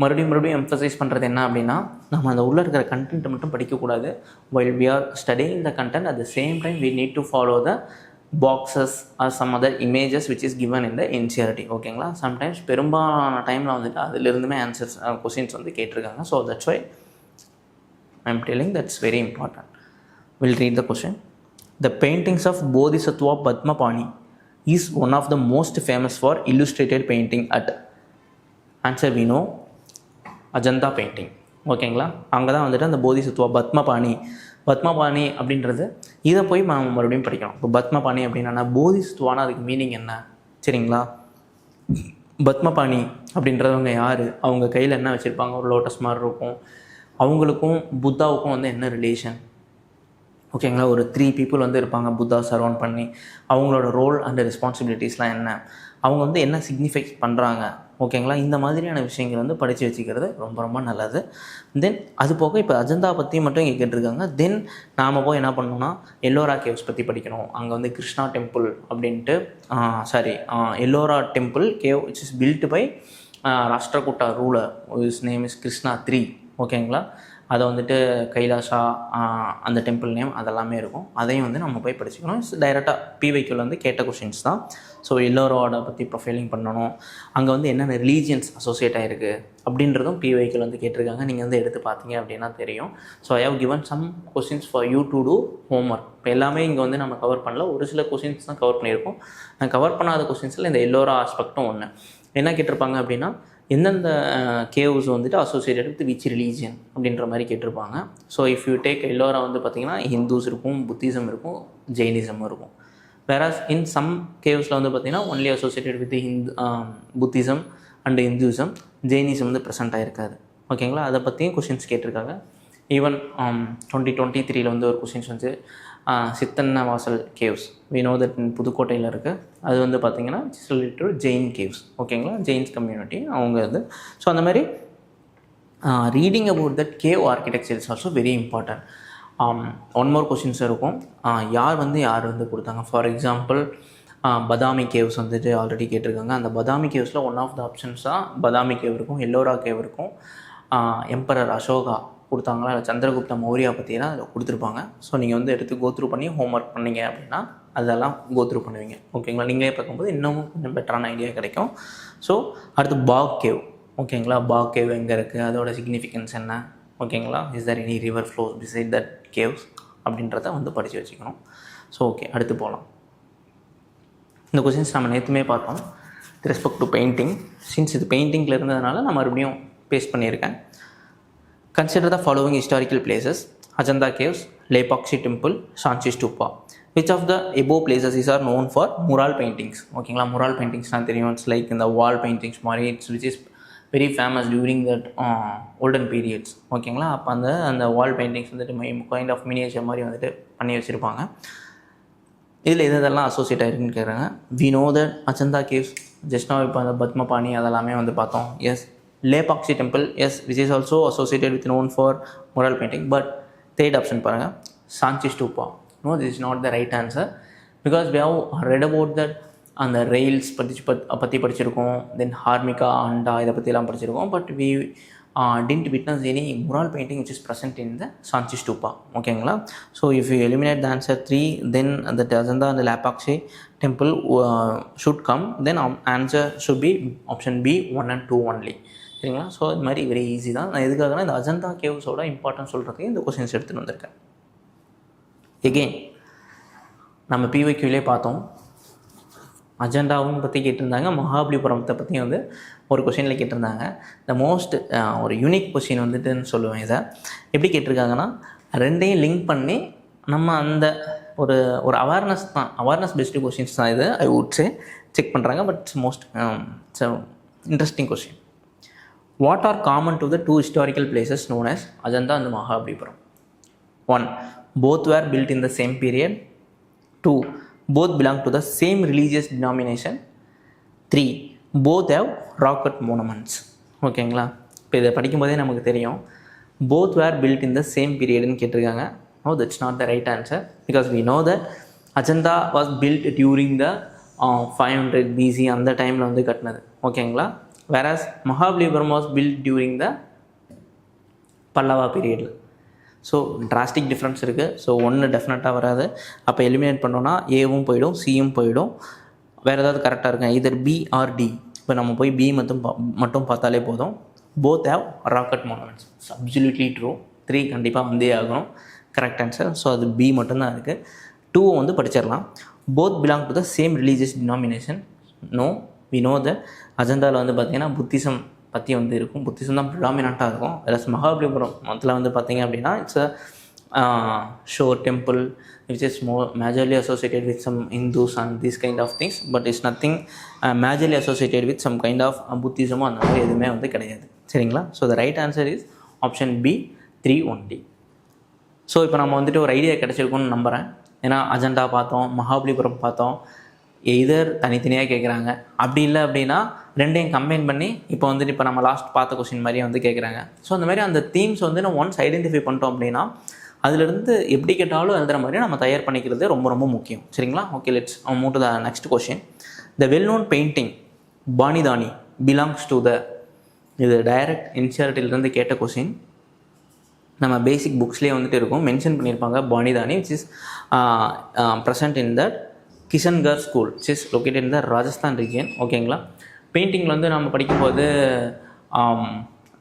மறுபடியும் எம்ஃபசைஸ் பண்ணுறது என்ன அப்படின்னா, நம்ம அந்த உள்ளே இருக்கிற கண்டென்ட்டை மட்டும் படிக்கக்கூடாது. while we are studying the content, at the same time we need to follow the boxes or some other images which is given in the NCERT. ஓகேங்களா? சம்டைம்ஸ் பெரும்பாலான டைமில் வந்துட்டு அதிலிருந்துமே ஆன்சர்ஸ் கொஸ்டின்ஸ் வந்து கேட்டிருக்காங்க. So that's why I'm telling that's very important. We'll read the question. The paintings of Bodhisattva Padmapani is one of the most famous for illustrated painting at. Answer we know, Ajanta painting. ஓகேங்களா? அங்கே தான் வந்துட்டு அந்த போதிசத்துவா பத்மபாணி அப்படின்றது இதை போய் நம்ம மறுபடியும் படிக்கணும். இப்போ பத்மபாணி அப்படின்னா போதிசத்துவானா அதுக்கு மீனிங் என்ன? சரிங்களா? பத்மபாணி அப்படின்றவங்க யார், அவங்க கையில் என்ன வச்சுருப்பாங்க, ஒரு லோட்டஸ் மாதிரி இருக்கும், அவங்களுக்கும் புத்தாவுக்கும் வந்து என்ன ரிலேஷன்? ஓகேங்களா? ஒரு 3 people வந்து இருப்பாங்க புத்தா சரௌண்ட் பண்ணி. அவங்களோட ரோல் அண்ட் ரெஸ்பான்சிபிலிட்டிஸ்லாம் என்ன, அவங்க வந்து என்ன சிக்னிஃபை பண்ணுறாங்க ஓகேங்களா. இந்த மாதிரியான விஷயங்கள் வந்து படித்து வச்சுக்கிறது ரொம்ப ரொம்ப நல்லது. தென் அது போக இப்போ அஜந்தா பற்றி மட்டும் இங்கே கேட்டிருக்காங்க. தென் நாம் போய் என்ன பண்ணணும்னா எல்லோரா கேவ்ஸ் பற்றி படிக்கணும். அங்கே வந்து கிருஷ்ணா டெம்பிள் அப்படின்ட்டு Ellora temple cave which is built by Rashtrakuta ruler is name is Krishna 3. ஓகேங்களா. அதை வந்துட்டு கைலாஷா அந்த டெம்பிள் நேம் அதெல்லாமே இருக்கும். அதையும் வந்து நம்ம போய் படிச்சுக்கணும். டைரெக்டாக பிவைக்கில் வந்து கேட்ட கொஷின்ஸ் தான். ஸோ எல்லோரோட பற்றி ப்ரொஃபைலிங் பண்ணணும். அங்கே வந்து என்னென்ன ரிலீஜியன்ஸ் அசோசியேட் ஆகிருக்கு அப்படின்றதும் பிவைக்கில் வந்து கேட்டிருக்காங்க. நீங்கள் வந்து எடுத்து பார்த்தீங்க அப்படின்னா தெரியும். So I have given some questions for you to do homework. இப்போ எல்லாமே இங்கே வந்து நம்ம கவர் பண்ணல, ஒரு சில கொஷின்ஸ் தான் கவர் பண்ணியிருக்கோம். நான் கவர் பண்ணாத கொஷின்ஸில் இந்த எல்லோரா ஆஸ்பெக்டும் ஒன்று. என்ன கேட்டிருப்பாங்க அப்படின்னா எந்தெந்த கேவ்ஸ் வந்துட்டு அசோசியேட்டட் வித் விச் ரிலீஜியன் அப்படின்ற மாதிரி கேட்டிருப்பாங்க. So if you take Ellora வந்து பார்த்திங்கன்னா ஹிந்துஸ் இருக்கும், புத்திசம் இருக்கும், ஜெயினிசமும் இருக்கும். வேறாஸ் இன் சம் கேவ்ஸில் வந்து பார்த்திங்கன்னா only associated with Buddhism and Hinduism, Jainism வந்து ப்ரெசென்ட் ஆகிருக்காது. ஓகேங்களா. அதை பற்றியும் கொஷின்ஸ் கேட்டிருக்காங்க. ஈவன் 2023 வந்து ஒரு கொஷின்ஸ் வந்து சித்தன்ன வாசல் கேவ்ஸ் வினோ தட் புதுக்கோட்டையில் இருக்குது. அது வந்து பார்த்திங்கன்னா ரிலேட்டட் ஜெயின் கேவ்ஸ். ஓகேங்களா. ஜெயின்ஸ் கம்யூனிட்டி அவங்க இது. ஸோ அந்த மாதிரி reading about that cave architecture is also very important. One more questions இருக்கும். யார் வந்து கொடுத்தாங்க. ஃபார் எக்ஸாம்பிள் பதாமி கேவ்ஸ் வந்துட்டு ஆல்ரெடி கேட்டிருக்காங்க. அந்த பதாமி கேவ்ஸில் ஒன் ஆஃப் த ஆப்ஷன்ஸாக பதாமி கேவ் இருக்கும், எல்லோரா கேவ் இருக்கும், எம்பரர் அசோகா கொடுத்தாங்களா, இல்லை சந்திரகுப்த மௌரியா பற்றிலாம் அதில் கொடுத்துருப்பாங்க. ஸோ நீங்கள் வந்து எடுத்து கோத்ரூ பண்ணி ஹோம்ஒர்க் பண்ணிங்க அப்படின்னா அதெல்லாம் கோத்ரூ பண்ணுவீங்க. ஓகேங்களா. நீங்களே பார்க்கும்போது இன்னும் கொஞ்சம் பெட்டரான ஐடியா கிடைக்கும். ஸோ அடுத்து பாக் கேவ். ஓகேங்களா. பாக் கேவ் எங்கே இருக்குது, அதோட சிக்னிஃபிகன்ஸ் என்ன, ஓகேங்களா. Is there any river flows beside that caves அப்படின்றத வந்து படித்து வச்சுக்கணும். ஸோ ஓகே, அடுத்து போகலாம். இந்த கொஷின்ஸ் நம்ம நேற்றுமே பார்த்தோம் with respect to painting. Since இது பெயிண்டிங்கில் இருந்ததுனால நான் மறுபடியும் பேஸ்ட் பண்ணியிருக்கேன். Consider the following historical places: Ajanta Caves, Lepakshi Temple, Sanchi Stupa. Which of the above places are known for mural paintings? ஓகேங்களா. முரால் பெயிண்டிங்ஸ்லாம் தெரியும். இட்ஸ் லைக் இந்த வால் பெயிண்டிங்ஸ் மாதிரி which is very famous during that olden periods. ஓகேங்களா. அப்போ அந்த wall paintings வந்துட்டு kind of miniature மாதிரி வந்துட்டு பண்ணி வச்சுருப்பாங்க. இதில் இதெல்லாம் அசோசியேட் ஆகிருக்குன்னு கேட்குறாங்க. We know that Ajanta caves just now இப்போ அந்த பத்மபாணி அதெல்லாமே வந்து பார்த்தோம். Yes. Lepakshi Temple, yes, which is also associated with known for mural painting. But third option பாருங்க, Sanchi Stupa. No, this is not the right answer because we have read about that அந்த rails பற்றி படிச்சிருக்கோம். தென் ஹார்மிகா அண்டா இதை பற்றிலாம் படிச்சிருக்கோம். But we didn't witness any mural painting which is present in the Sanchi Stupa. ஓகேங்களா. So if you eliminate the answer 3, then the Ajanta and the Lepakshi Temple should come. Then answer should be option B 1 and 2 only. சரிங்களா. So இது மாதிரி very easy தான். நான் எதுக்காகனா இந்த Ajanta கேவ்ஸோட importance சொல்கிறதுக்கு இந்த கொஸ்டின்ஸ் எடுத்துகிட்டு வந்திருக்கேன். எகெயின் நம்ம பிவைக்யூலே பார்த்தோம். அஜெண்டாவும் பற்றி கேட்டிருந்தாங்க, மகாபலிபுரத்தை பற்றியும் வந்து ஒரு கொஷினில் கேட்டிருந்தாங்க. த மோஸ்ட் ஒரு யூனிக் கொஷின் வந்துட்டுன்னு சொல்லுவேன். இதை எப்படி கேட்டிருக்காங்கன்னா ரெண்டையும் லிங்க் பண்ணி நம்ம அந்த ஒரு அவேர்னஸ் தான், அவேர்னஸ் பெஸ்டு கொஷின்ஸ் தான் இது. ஐ வுட் சே செக் பண்ணுறாங்க. But it's most interesting question. What are common to the two historical places known as Ajanta and Mahabalipuram? 1. Both were built in the same period. 2. Both belong to the same religious denomination. 3. Both have rock-cut monuments. ஓகேங்களா. இப்போ இதை படிக்கும்போதே நமக்கு தெரியும். Both were built in the same periodன்னு கேட்டிருக்காங்க. No, that's not the right answer because we know that Ajanta was built during the 500 BC அந்த டைமில் வந்து கட்டினது. ஓகேங்களா. whereas Mahabalipuram was built during the பல்லவா பீரியடில். ஸோ டிராஸ்டிக் டிஃப்ரென்ஸ் இருக்குது. So ஒன்று டெஃபினட்டாக வராது. அப்போ எலிமினேட் பண்ணோன்னா ஏவும் போயிடும், சியும் போயிடும். வேறு ஏதாவது கரெக்டாக இருக்கும் இதர் பி ஆர் டி. இப்போ நம்ம போய் பி மட்டும் பார்த்தாலே போதும். Both have rock cut monuments. Absolutely true. 3 கண்டிப்பாக வந்தே ஆகணும் கரெக்ட் ஆன்சர். ஸோ அது பி மட்டும்தான் இருக்குது. 2 வந்து படிச்சிடலாம். Both belong to the same religious denomination. No, we know the அஜந்தாவில் வந்து பார்த்திங்கன்னா புத்திசம் பற்றி வந்து இருக்கும். புத்திசம் தான் ப்ரிடாமினண்ட்டாக இருக்கும். வேறு மகாபலிபுரம் அதில் வந்து பார்த்திங்க அப்படின்னா it's a shore temple which is majorly associated with some Hindus and these kind of things. But it's nothing majorly associated with some kind of புத்திசமோ அந்த மாதிரி எதுவுமே வந்து கிடையாது. சரிங்களா. So the right answer is option B 3 only. So இப்போ நம்ம வந்துட்டு ஒரு ஐடியா கிடச்சிருக்குன்னு நம்புகிறேன். ஏன்னா அஜெண்டா பார்த்தோம், மகாபலிபுரம் பார்த்தோம். எய்தர் தனித்தனியாக கேட்குறாங்க, அப்படி இல்லை அப்படின்னா ரெண்டையும் கம்பைன் பண்ணி இப்போ வந்துட்டு இப்போ நம்ம லாஸ்ட் பார்த்த கொஸ்டின் மாதிரியே வந்து கேட்குறாங்க. ஸோ அந்த மாதிரி அந்த தீம்ஸ் வந்து நம்ம ஒன்ஸ் ஐடென்டிஃபை பண்ணிட்டோம் அப்படின்னா அதுலேருந்து எப்படி கேட்டாலும் எழுதுகிற மாதிரி நம்ம தயார் பண்ணிக்கிறது ரொம்ப ரொம்ப முக்கியம். சரிங்களா? Okay, let's move to the next question. The well known painting Bani Thani belongs to the, இது டைரக்ட் என்சிஆர்டிலேருந்து கேட்ட கொஸ்டின். நம்ம பேசிக் புக்ஸ்லேயே வந்துட்டு இருக்கும், மென்ஷன் பண்ணியிருப்பாங்க Bani Thani which is present in that Kishangarh school which is located in the Rajasthan region. ஓகேங்களா? பெயிண்டிங்கில் வந்து நம்ம படிக்கும்போது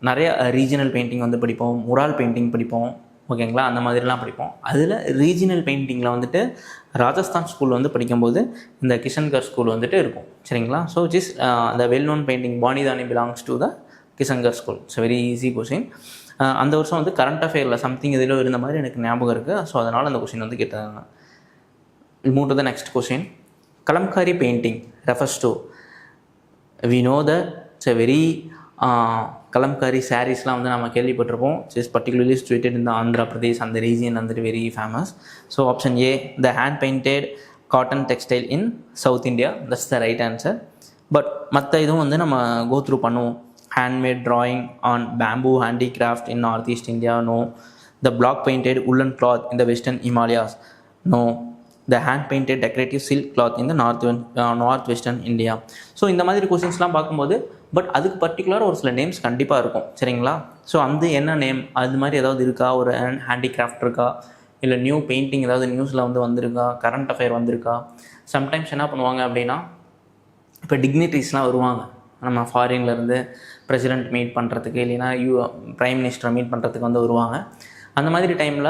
நிறைய ரீஜனல் பெயிண்டிங் வந்து படிப்போம், முரால் பெயிண்டிங் படிப்போம். ஓகேங்களா? அந்த மாதிரிலாம் படிப்போம். அதில் ரீஜனல் பெயிண்டிங்கில் வந்துட்டு ராஜஸ்தான் ஸ்கூல் வந்து படிக்கும்போது இந்த கிஷன்கர் ஸ்கூல் வந்துட்டு இருக்கும். சரிங்களா? So which is the well known painting Bani Thani belongs to the Kishangarh school. It's very easy question. அந்த வருஷம் வந்து கரண்ட் அஃபேரில் சம்திங் இதில் இருந்த மாதிரி எனக்கு ஞாபகம் இருக்குது. ஸோ அதனால் அந்த கொஸ்டின் வந்து கேட்டாங்க. Move to the next question. Kalamkari painting refers to, we know that it's a very Kalamkari சாரீஸ்லாம் வந்து நம்ம கேள்விப்பட்டிருப்போம். இட்ஸ் பர்டிகுலர்லி சிச்சுவேட்டட் இந்த ஆந்திரா பிரதேஷ், அந்த ரீஜியன் வந்துட்டு very famous. So option A, the hand painted cotton textile in South India, that's the right answer. But மற்ற இதுவும் வந்து நம்ம கோ த்ரூ பண்ணுவோம். handmade drawing on bamboo handicraft in northeast India, no. The block painted woolen cloth in the western Himalayas, no. The hand painted decorative silk cloth in the northwestern India. So இந்த மாதிரி கொஸ்டின்ஸ்லாம் பார்க்கும்போது but அதுக்கு பர்டிகுலராக ஒரு சில names கண்டிப்பாக இருக்கும். சரிங்களா? ஸோ அந்த என்ன நேம் அது மாதிரி ஏதாவது இருக்கா, ஒரு ஹேண்டிகிராஃப்ட் இருக்கா, இல்லை நியூ பெயிண்டிங் ஏதாவது நியூஸில் வந்து வந்திருக்கா, கரண்ட் அஃபேர் வந்திருக்கா. சம்டைம்ஸ் என்ன பண்ணுவாங்க அப்படின்னா, இப்போ டிக்னிட்ரிஸ்லாம் வருவாங்க நம்ம ஃபாரின்லேருந்து பிரசிடெண்ட் மீட் பண்ணுறதுக்கு, இல்லைன்னா ப்ரைம் மினிஸ்டரை மீட் பண்ணுறதுக்கு வந்து வருவாங்க. அந்த மாதிரி டைமில்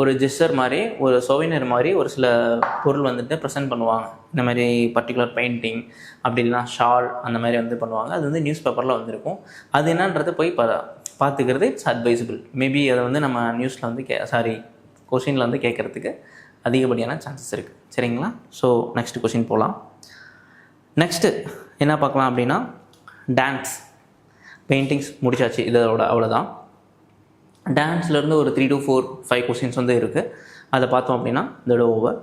ஒரு ஜெஸ்டர் மாதிரி, ஒரு சோவினர் மாதிரி ஒரு சில பொருள் வந்துட்டு ப்ரெசென்ட் பண்ணுவாங்க. இந்த மாதிரி பர்டிகுலர் பெயிண்டிங் அப்படி இல்லைனா ஷால் அந்த மாதிரி வந்து பண்ணுவாங்க. அது வந்து நியூஸ் பேப்பரில் வந்துருக்கும். அது என்னன்றது போய் பார்த்துக்கிறது இட்ஸ் அட்வைசபிள். மேபி அதை வந்து நம்ம நியூஸில் வந்து கொஷினில் வந்து கேட்குறதுக்கு அதிகப்படியான சான்சஸ் இருக்குது. சரிங்களா? ஸோ நெக்ஸ்ட் கொஷின் போகலாம். நெக்ஸ்ட்டு என்ன பார்க்கலாம் அப்படின்னா, டான்ஸ் பெயிண்டிங்ஸ் முடிச்சாச்சு. இதோட அவ்வளோதான். டான்ஸ்லேருந்து ஒரு 3 to 4, 5 கொஸ்டின்ஸ் வந்து இருக்குது. அதை பார்த்தோம் அப்படின்னா இதோட ஓவர்.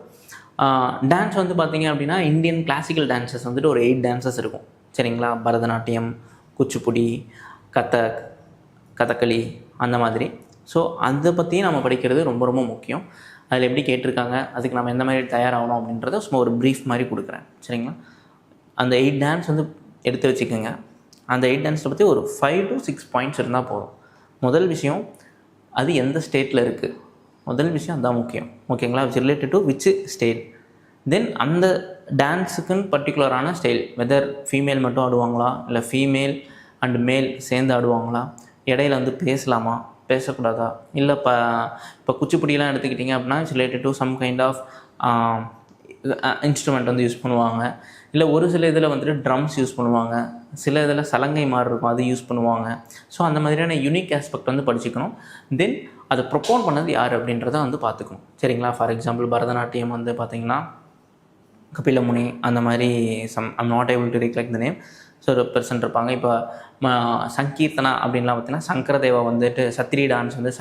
டான்ஸ் வந்து பார்த்திங்க அப்படின்னா இந்தியன் கிளாசிக்கல் டான்ஸஸ் வந்துட்டு ஒரு 8 டான்ஸஸ் இருக்கும். சரிங்களா? பரதநாட்டியம், குச்சிப்புடி, கதகளி அந்த மாதிரி. ஸோ அதை பற்றியும் நம்ம படிக்கிறது ரொம்ப ரொம்ப முக்கியம். அதில் எப்படி கேட்டிருக்காங்க, அதுக்கு நம்ம எந்த மாதிரி தயாராகணும் அப்படின்றத சும்மா ஒரு ப்ரீஃப் மாதிரி கொடுக்குறேன். சரிங்களா? அந்த 8 டான்ஸ் வந்து எடுத்து வச்சுக்கோங்க. அந்த 8 டான்ஸை பற்றி ஒரு 5 to 6 பாயிண்ட்ஸ் இருந்தால் போதும். முதல் விஷயம், அது எந்த ஸ்டேட்டில் இருக்குது, முதல் விஷயம் அதுதான் முக்கியம். ஓகேங்களா? Which related to which state. Then அந்த டான்ஸுக்குன்னு பர்டிகுலரான ஸ்டைல், வெதர் ஃபீமேல் மட்டும் ஆடுவாங்களா, இல்லை ஃபீமேல் அண்ட் மேல் சேர்ந்து ஆடுவாங்களா, இடையில வந்து பேசலாமா பேசக்கூடாதா, இல்லை இப்போ குச்சிப்புடியெலாம் எடுத்துக்கிட்டிங்க அப்படின்னா it's related to some kind of instrument வந்து யூஸ் பண்ணுவாங்க. இல்லை ஒரு சில இதில் வந்துட்டு ட்ரம்ஸ் யூஸ் பண்ணுவாங்க, சில இதில் சலங்கை மாதிரி இருக்கும் அது யூஸ் பண்ணுவாங்க. ஸோ அந்த மாதிரியான யூனிக் ஆஸ்பெக்ட் வந்து படிச்சுக்கணும். தென் அதை ப்ரொப்போன் பண்ணது யார் அப்படின்றத வந்து பார்த்துக்கணும். சரிங்களா? ஃபார் எக்ஸாம்பிள் பரதநாட்டியம் வந்து பார்த்திங்கன்னா கபிலமுனி அந்த மாதிரி I'm not able to recollect the name. So ஒரு பெர்சன் இருப்பாங்க. இப்போ சங்கீர்த்தனா அப்படின்லாம் பார்த்திங்கன்னா சங்கரதேவா வந்துட்டு சத்திரி டான்ஸ் வந்து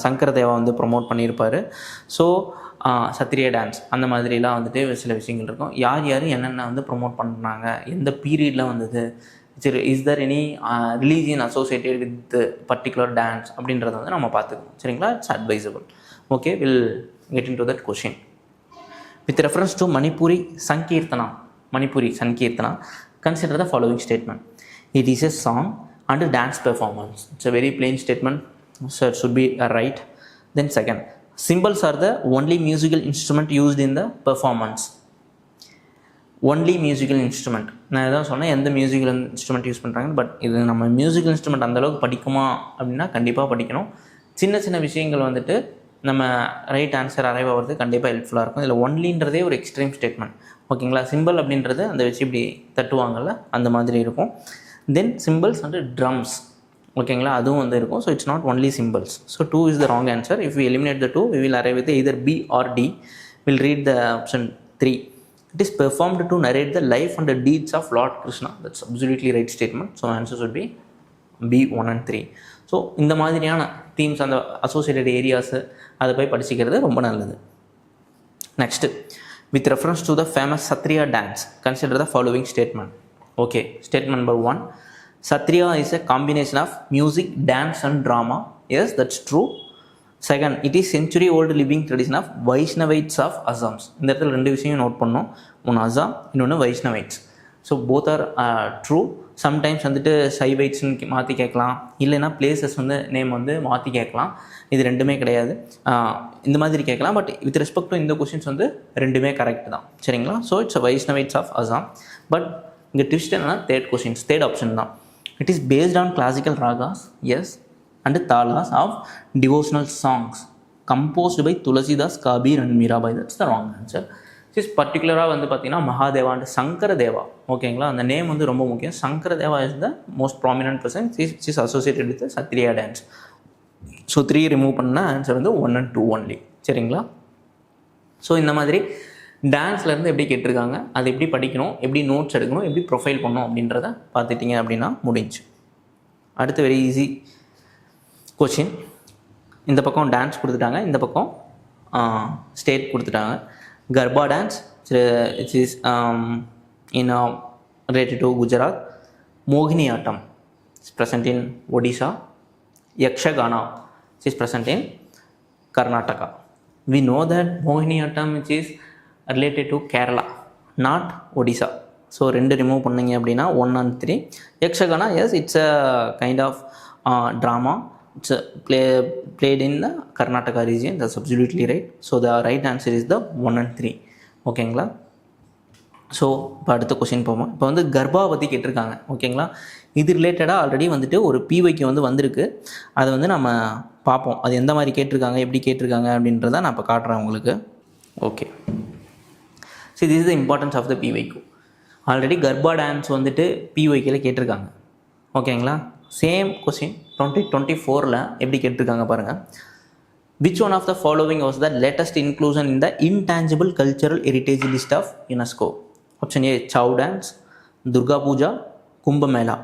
சங்கரதேவா வந்து ப்ரொமோட் பண்ணியிருப்பார். ஸோ சத்திரிய டான்ஸ் அந்த மாதிரிலாம் வந்துட்டு சில விஷயங்கள் இருக்கும். யார் யார் என்னென்ன வந்து ப்ரொமோட் பண்ணுறாங்க, எந்த பீரியடில் வந்தது, is there any religion associated with particular dance அப்படின்றத வந்து நம்ம பார்த்துக்கணும். சரிங்களா? It's advisable. Okay, will get into that question. With reference to Manipuri Sankirtana, consider the following statement. It is a song and a dance performance. It's a very plain statement, so it should be right. Then second, cymbals are the only musical instrument used in the performance. Only musical instrument. நான் எதாவது சொன்னேன் எந்த musical instrument use பண்ணுறாங்க. But இது நம்ம musical instrument அந்தளவுக்கு படிக்குமா அப்படின்னா கண்டிப்பாக படிக்கணும். சின்ன சின்ன விஷயங்கள் வந்துட்டு நம்ம ரைட் ஆன்சர் அரைவ் ஆகிறது கண்டிப்பாக ஹெல்ப்ஃபுல்லாக இருக்கும். இதில் ஒன்லின்றதே ஒரு எக்ஸ்ட்ரீம் ஸ்டேட்மெண்ட். ஓகேங்களா? சிம்பிள் அப்படின்றது அந்த வச்சு இப்படி தட்டுவாங்கள்ல அந்த மாதிரி இருக்கும். தென் சிம்பிள்ஸ் அண்ட் ட்ரம்ஸ். ஓகேங்களா? அதுவும் வந்து இருக்கும். So it's not only symbols. So 2 is the wrong answer. If we eliminate the 2, we will arrive with either B or D. We'll read the option 3. It is performed to narrate the life and the deeds of Lord Krishna. That's absolutely right statement. So answer should be B, 1 and 3. So இந்த மாதிரியான themes அந்த associated areas அதை போய் படிச்சுக்கிறது ரொம்ப நல்லது. Next, With reference to the famous Satriya dance, consider the following statement. Okay, statement number 1. Satriya is a combination of music, dance and drama. Yes, that's true. Second, it is century old living tradition of Vaishnavites of Assam. இந்த இடத்துல ரெண்டு விஷயம் note பண்ணோம். ஒன்று அசாம், இன்னொன்று Vaishnavites. So both are true. Sometimes வந்துட்டு சைவைட்ஸ்ன்னு மாற்றி கேட்கலாம், இல்லைன்னா பிளேசஸ் வந்து நேம் வந்து மாற்றி கேட்கலாம். இது ரெண்டுமே கிடையாது, இந்த மாதிரி கேட்கலாம். பட் வித் ரெஸ்பெக்ட் டு இந்த கொஷின்ஸ் வந்து ரெண்டுமே கரெக்ட் தான். சரிங்களா? So it's Vaishnavites of Assam. But இங்கே ட்விஸ்ட் என்னன்னா தேர்ட் ஆப்ஷன் தான். It is based on classical ragas, yes, and talas of devotional songs composed by Tulsidas, Kabir and Mirabai. That's the wrong answer. Is பர்டிகுலராக வந்து பார்த்தீங்கன்னா மகாதேவா அண்ட் சங்கர தேவா. ஓகேங்களா? அந்த நேம் வந்து ரொம்ப முக்கியம். Sankara Deva is the most prominent person. Is associated with Sattriya dance. So 3 remove பண்ண answer வந்து 1 and 2 ஒன்லி. சரிங்களா? ஸோ இந்த மாதிரி டான்ஸ்லேருந்து எப்படி கேட்டிருக்காங்க, அது எப்படி படிக்கணும், எப்படி நோட்ஸ் எடுக்கணும், எப்படி ப்ரொஃபைல் பண்ணணும் அப்படின்றத பார்த்துட்டிங்க அப்படின்னா முடிஞ்சு. அடுத்து வெரி ஈஸி கொஷின். இந்த பக்கம் டான்ஸ் கொடுத்துட்டாங்க, இந்த பக்கம் ஸ்டேட் கொடுத்துட்டாங்க. Garba dance, it is related to Gujarat. Mohiniyattam is present in Odisha. Yakshagana is present in Karnataka. We know that Mohiniyattam which is related to Kerala, not Odisha. So ரெண்டு remove பண்ணிங்க அப்படின்னா 1 and 3. Yakshagana, yes, it's a kind of drama. It's played in the Karnataka region. That's absolutely right. So the right answer is the 1 and 3. ஓகேங்களா? So இப்போ அடுத்த question போவோம். இப்போ வந்து கர்ப்பா பற்றி கேட்டிருக்காங்க. ஓகேங்களா? இது ரிலேட்டடாக ஆல்ரெடி வந்துட்டு ஒரு பிவைக்கு வந்து வந்திருக்கு. அதை வந்து நம்ம பார்ப்போம், அது எந்த மாதிரி கேட்டிருக்காங்க, எப்படி கேட்டிருக்காங்க அப்படின்றத நான் இப்போ காட்டுறேன் உங்களுக்கு. Okay, so this is the importance of the PYQ. Already Garba dance வந்துட்டு பிவைக்கில் கேட்டிருக்காங்க. ஓகேங்களா? சேம் கொஸ்டின் 2024 எப்படி கேட்டிருக்காங்க பாருங்கள். Which one of the following was the latest inclusion in the intangible cultural heritage list of UNESCO? Option A Chhau dance, Durga Puja, Kumbh Mela.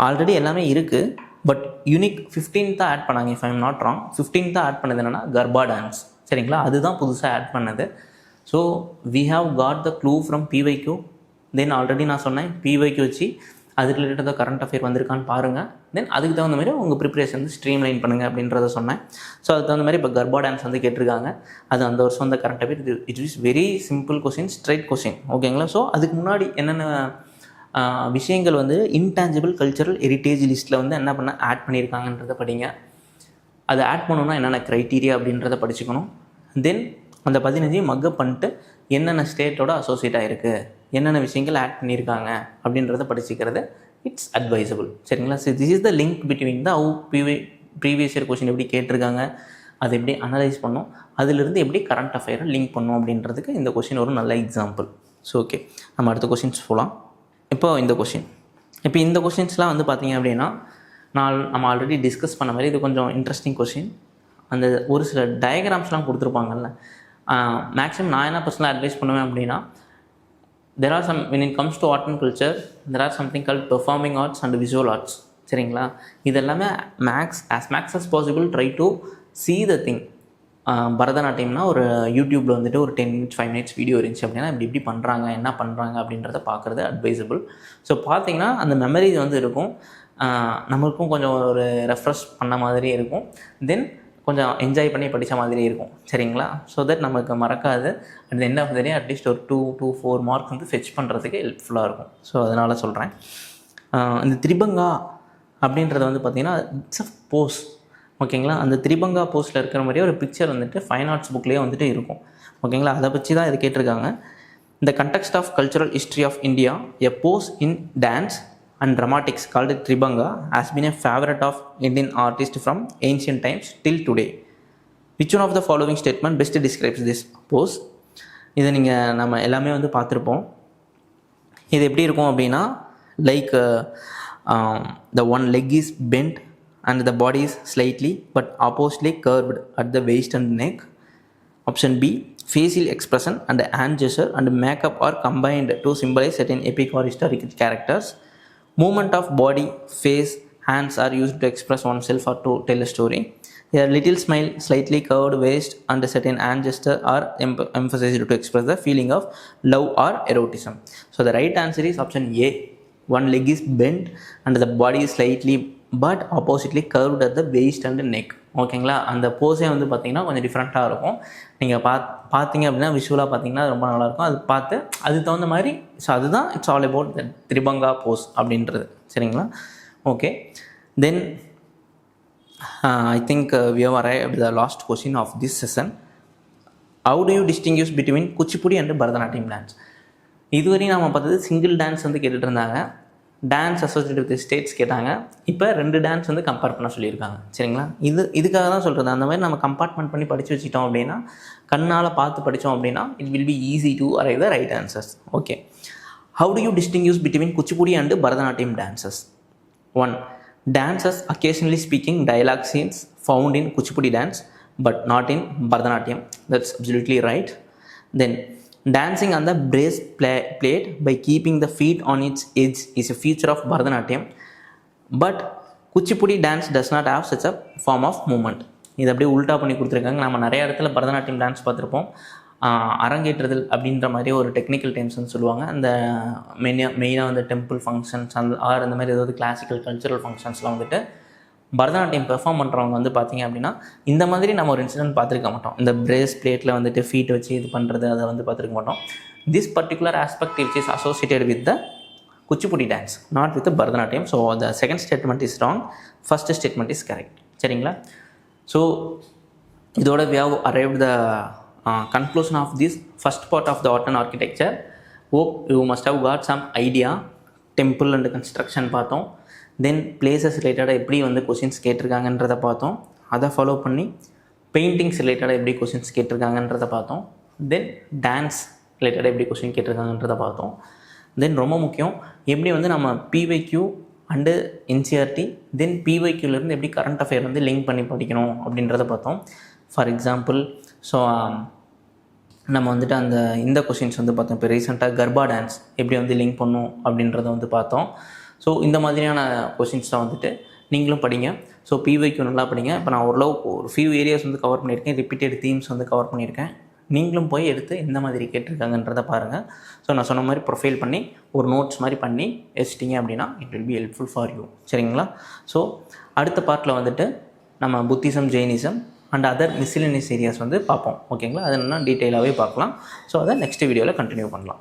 Already எல்லாமே இருக்குது, but unique 15 தான் ஆட் பண்ணாங்க. If I am not wrong, 15 தான் add பண்ணது என்னென்னா கர்பா டான்ஸ். சரிங்களா? அதுதான் புதுசாக ஆட் பண்ணது. So we have got the clue from PYQ. Then already நான் சொன்னேன் பிவைக்யூ வச்சு அது ரிலேட்டடாக கரண்ட் அஃபேர் வந்திருக்கான்னு பாருங்கள். தென் அதுக்கு தகுந்த மாதிரி உங்கள் ப்ரிப்பரேஷன் வந்து ஸ்ட்ரீம்லைன் பண்ணுங்கள் அப்படின்றத சொன்னேன். ஸோ அதுக்கு தகுந்த மாதிரி இப்போ கர்பா டான்ஸ் வந்து கேட்டிருக்காங்க. அது அந்த வருஷம் வந்து current affair. It is very simple question, straight question. ஓகேங்களா? ஸோ அதுக்கு முன்னாடி என்னென்ன விஷயங்கள் வந்து இன்டான்ஜிபிள் கல்ச்சரல் ஹெரிட்டேஜ் லிஸ்ட்டில் வந்து என்ன பண்ண ஆட் பண்ணியிருக்காங்கன்றத படிங்க. அதை ஆட் பண்ணணுன்னா என்னென்ன க்ரைட்டீரியா அப்படின்றத படிச்சுக்கணும். தென் அந்த 15 மக்கப் பண்ணிட்டு என்னென்ன ஸ்டேட்டோட அசோசியேட் ஆகிருக்கு, என்னென்ன விஷயங்கள் ஆட் பண்ணியிருக்காங்க அப்படின்றத படிச்சுக்கிறது இட்ஸ் அட்வைசபிள். சரிங்களா? So this is the link between the previous year question எப்படி கேட்டிருக்காங்க, அதை எப்படி அனலைஸ் பண்ணோம், அதிலிருந்து எப்படி கரண்ட் அஃபேரை லிங்க் பண்ணோம் அப்படின்றதுக்கு இந்த கொஸ்டின் ஒரு நல்ல எக்ஸாம்பிள். ஸோ ஓகே, நம்ம அடுத்த கொஸ்டின்ஸ் போகலாம். இப்போ இந்த கொஸ்டின்ஸ்லாம் வந்து பார்த்திங்க அப்படின்னா நம்ம ஆல்ரெடி டிஸ்கஸ் பண்ண மாதிரி இது கொஞ்சம் இன்ட்ரெஸ்டிங் கொஸ்டின். அந்த ஒரு சில டயக்ராம்ஸ்லாம் கொடுத்துருப்பாங்கல்ல, மேக்ஸிமம் நான் என்ன பர்சனலாக அட்வைஸ் பண்ணுவேன் அப்படின்னா, there are some, when it comes to art and culture, there are something called performing arts and visual arts. சரிங்களா? இதெல்லாமே max as possible try to see the thing. பரதநாட்டியம்னா ஒரு யூடியூப்பில் வந்துட்டு ஒரு 10 minutes 5 minutes வீடியோ இருந்துச்சு அப்படின்னா இப்படி பண்ணுறாங்க, என்ன பண்ணுறாங்க அப்படின்றத பார்க்குறது அட்வைசபிள். ஸோ பார்த்தீங்கன்னா அந்த மெமரி வந்து இருக்கும், நம்மளுக்கும் கொஞ்சம் ஒரு ரெஃப்ரெஷ் பண்ண மாதிரி இருக்கும். தென் கொஞ்சம் என்ஜாய் பண்ணி படித்த மாதிரி இருக்கும். சரிங்களா? ஸோ தட் நமக்கு மறக்காது. At the end of the day at least ஒரு 2 to 4 மார்க்ஸ் வந்து ஃபெச் பண்ணுறதுக்கு ஹெல்ப்ஃபுல்லாக இருக்கும். ஸோ அதனால் சொல்கிறேன். இந்த திரிபங்கா அப்படின்றத வந்து பார்த்திங்கன்னா இட்ஸ் அ போஸ். ஓகேங்களா? அந்த திரிபங்கா போஸ்ட்டில் இருக்கிற மாதிரியே ஒரு பிக்சர் வந்துட்டு ஃபைன் ஆர்ட்ஸ் புக்லேயே வந்துட்டு இருக்கும். ஓகேங்களா? அதை பற்றி தான் இது கேட்டிருக்காங்க. இந்த context of cultural history of India, a pose in dance and dramatics called Tribanga has been a favorite of Indian artists from ancient times till today. Which one of the following statement best describes this pose? இதை நீங்கள் நம்ம எல்லாமே வந்து பார்த்துருப்போம். இது எப்படி இருக்கும் அப்படின்னா, like the one leg is bent and the body is slightly but oppositely curved at the waist and neck. Option B, facial expression and hand gesture and makeup are combined to symbolize certain epic or historical characters. Movement of body, face, hands are used to express oneself or to tell a story. A little smile, slightly curved waist, and a certain hand gesture are emphasized to express the feeling of love or erotism. So the right answer is option A. One leg is bent and the body is slightly but oppositely curved at the waist and neck. ஓகேங்களா, அந்த போஸே வந்து பார்த்தீங்கன்னா கொஞ்சம் டிஃப்ரெண்ட்டாக இருக்கும். நீங்கள் பார்த்தீங்க அப்படின்னா விஷுவலாக பார்த்தீங்கன்னா ரொம்ப நல்லாயிருக்கும். அது பார்த்து அதுக்கு தகுந்த மாதிரி ஸோ அதுதான் it's all about the Tribhanga pose அப்படின்றது. சரிங்களா, okay. Then I think we have arrived at the last question of this session. How do you distinguish between Kuchipudi and Bharatanatyam dance? இதுவரையும் நம்ம பார்த்தது சிங்கிள் டான்ஸ் வந்து கேட்டுட்டு இருந்தாங்க, டான்ஸ் அசோசியேட் வித் ஸ்டேட்ஸ் கேட்டாங்க. இப்போ 2 டான்ஸ் வந்து கம்பேர் பண்ண சொல்லியிருக்காங்க. சரிங்களா, இதுக்காக தான் சொல்கிறது. அந்த மாதிரி நம்ம கம்பார்ட்மெண்ட் பண்ணி படித்து வச்சுட்டோம் அப்படின்னா, கண்ணால் பார்த்து படித்தோம் அப்படின்னா it will be easy to arrive the right answers. Okay, how to you distinguish between Kuchipudi and Bharatanatyam dances? 1. Dances occasionally speaking dialogue scenes found in Kuchipudi dance but not in Bharatanatyam. That's absolutely right. Then dancing on the brace plate by keeping the feet on its edge is a feature of Bharatanatyam, but Kuchipudi dance does not have such a form of movement. இது அப்படியே உல்ட்டா பண்ணி கொடுத்துருக்காங்க. நம்ம நிறைய இடத்துல Bharatanatyam dance பார்த்துருப்போம். அரங்கேற்றுதல் அப்படின்ற மாதிரி ஒரு டெக்னிக்கல் டேர்ம்ஸ்னு சொல்லுவாங்க. அந்த மெயினாக வந்து டெம்பிள் ஃபங்க்ஷன்ஸ் அந்த மாதிரி ஏதாவது கிளாசிக்கல் கல்ச்சுரல் ஃபங்க்ஷன்ஸ்லாம் வந்துட்டு பரதநாட்டியம் பெர்ஃபார்ம் பண்ணுறவங்க வந்து பார்த்திங்க அப்படின்னா இந்த மாதிரி நம்ம ஒரு இன்சிடென்ட் பார்த்துருக்க மாட்டோம். இந்த பிரேஸ் பிளேட்டில் வந்துட்டு ஃபீட் வச்சு இது பண்ணுறது அதை வந்து பார்த்துருக்க மாட்டோம். This particular aspect which is associated with the Kuchipudi dance, not with Bharatanatyam. So the second statement is wrong, first statement is correct. சரிங்களா, ஸோ இதோட we have arrived the conclusion of this first part of the art and architecture. Hope you must have got some idea. Temple and construction பார்த்தோம், தென் places ரிலேட்டடாக எப்படி வந்து questions கேட்டிருக்காங்கன்றதை பார்த்தோம். அதை follow பண்ணி paintings ரிலேட்டடாக எப்படி கொஷின்ஸ் கேட்டிருக்காங்கன்றதை பார்த்தோம். தென் டான்ஸ் ரிலேட்டடாக எப்படி கொஷின் கேட்டிருக்காங்கன்றதை பார்த்தோம். தென் ரொம்ப முக்கியம் எப்படி வந்து நம்ம பிவைக்யூ அண்டு என்சிஆர்டி தென் பிவைக்யூலேருந்து எப்படி கரண்ட் அஃபேர் வந்து லிங்க் பண்ணி படிக்கணும் அப்படின்றத பார்த்தோம். ஃபார் எக்ஸாம்பிள் ஸோ நம்ம வந்துட்டு இந்த கொஷின்ஸ் வந்து பார்த்தோம். இப்போ ரீசெண்டாக கர்பா டான்ஸ் எப்படி வந்து லிங்க் பண்ணும் அப்படின்றத வந்து பார்த்தோம். ஸோ இந்த மாதிரியான கொஷின்ஸ்லாம் வந்துட்டு நீங்களும் படிங்க. ஸோ பிவைக்யூ நல்லா படிங்க. இப்போ நான் ஓரளவுக்கு ஒரு ஃபியூ ஏரியாஸ் வந்து கவர் பண்ணியிருக்கேன், ரிப்பீட்டட் தீம்ஸ் வந்து கவர் பண்ணியிருக்கேன். நீங்களும் போய் எடுத்து எந்த மாதிரி கேட்டிருக்காங்கன்றதை பாருங்கள். ஸோ நான் சொன்ன மாதிரி ப்ரொஃபைல் பண்ணி ஒரு நோட்ஸ் மாதிரி பண்ணி வச்சிட்டிங்க அப்படின்னா it will be helpful for you. சரிங்களா, ஸோ அடுத்த பார்ட்டில் வந்துட்டு நம்ம Buddhism, Jainism and other miscellaneous areas வந்து பார்ப்போம். ஓகேங்களா, அது என்னென்னா டீட்டெயிலாகவே பார்க்கலாம். ஸோ அதை நெக்ஸ்ட் வீடியோவில் கண்டினியூ பண்ணலாம்.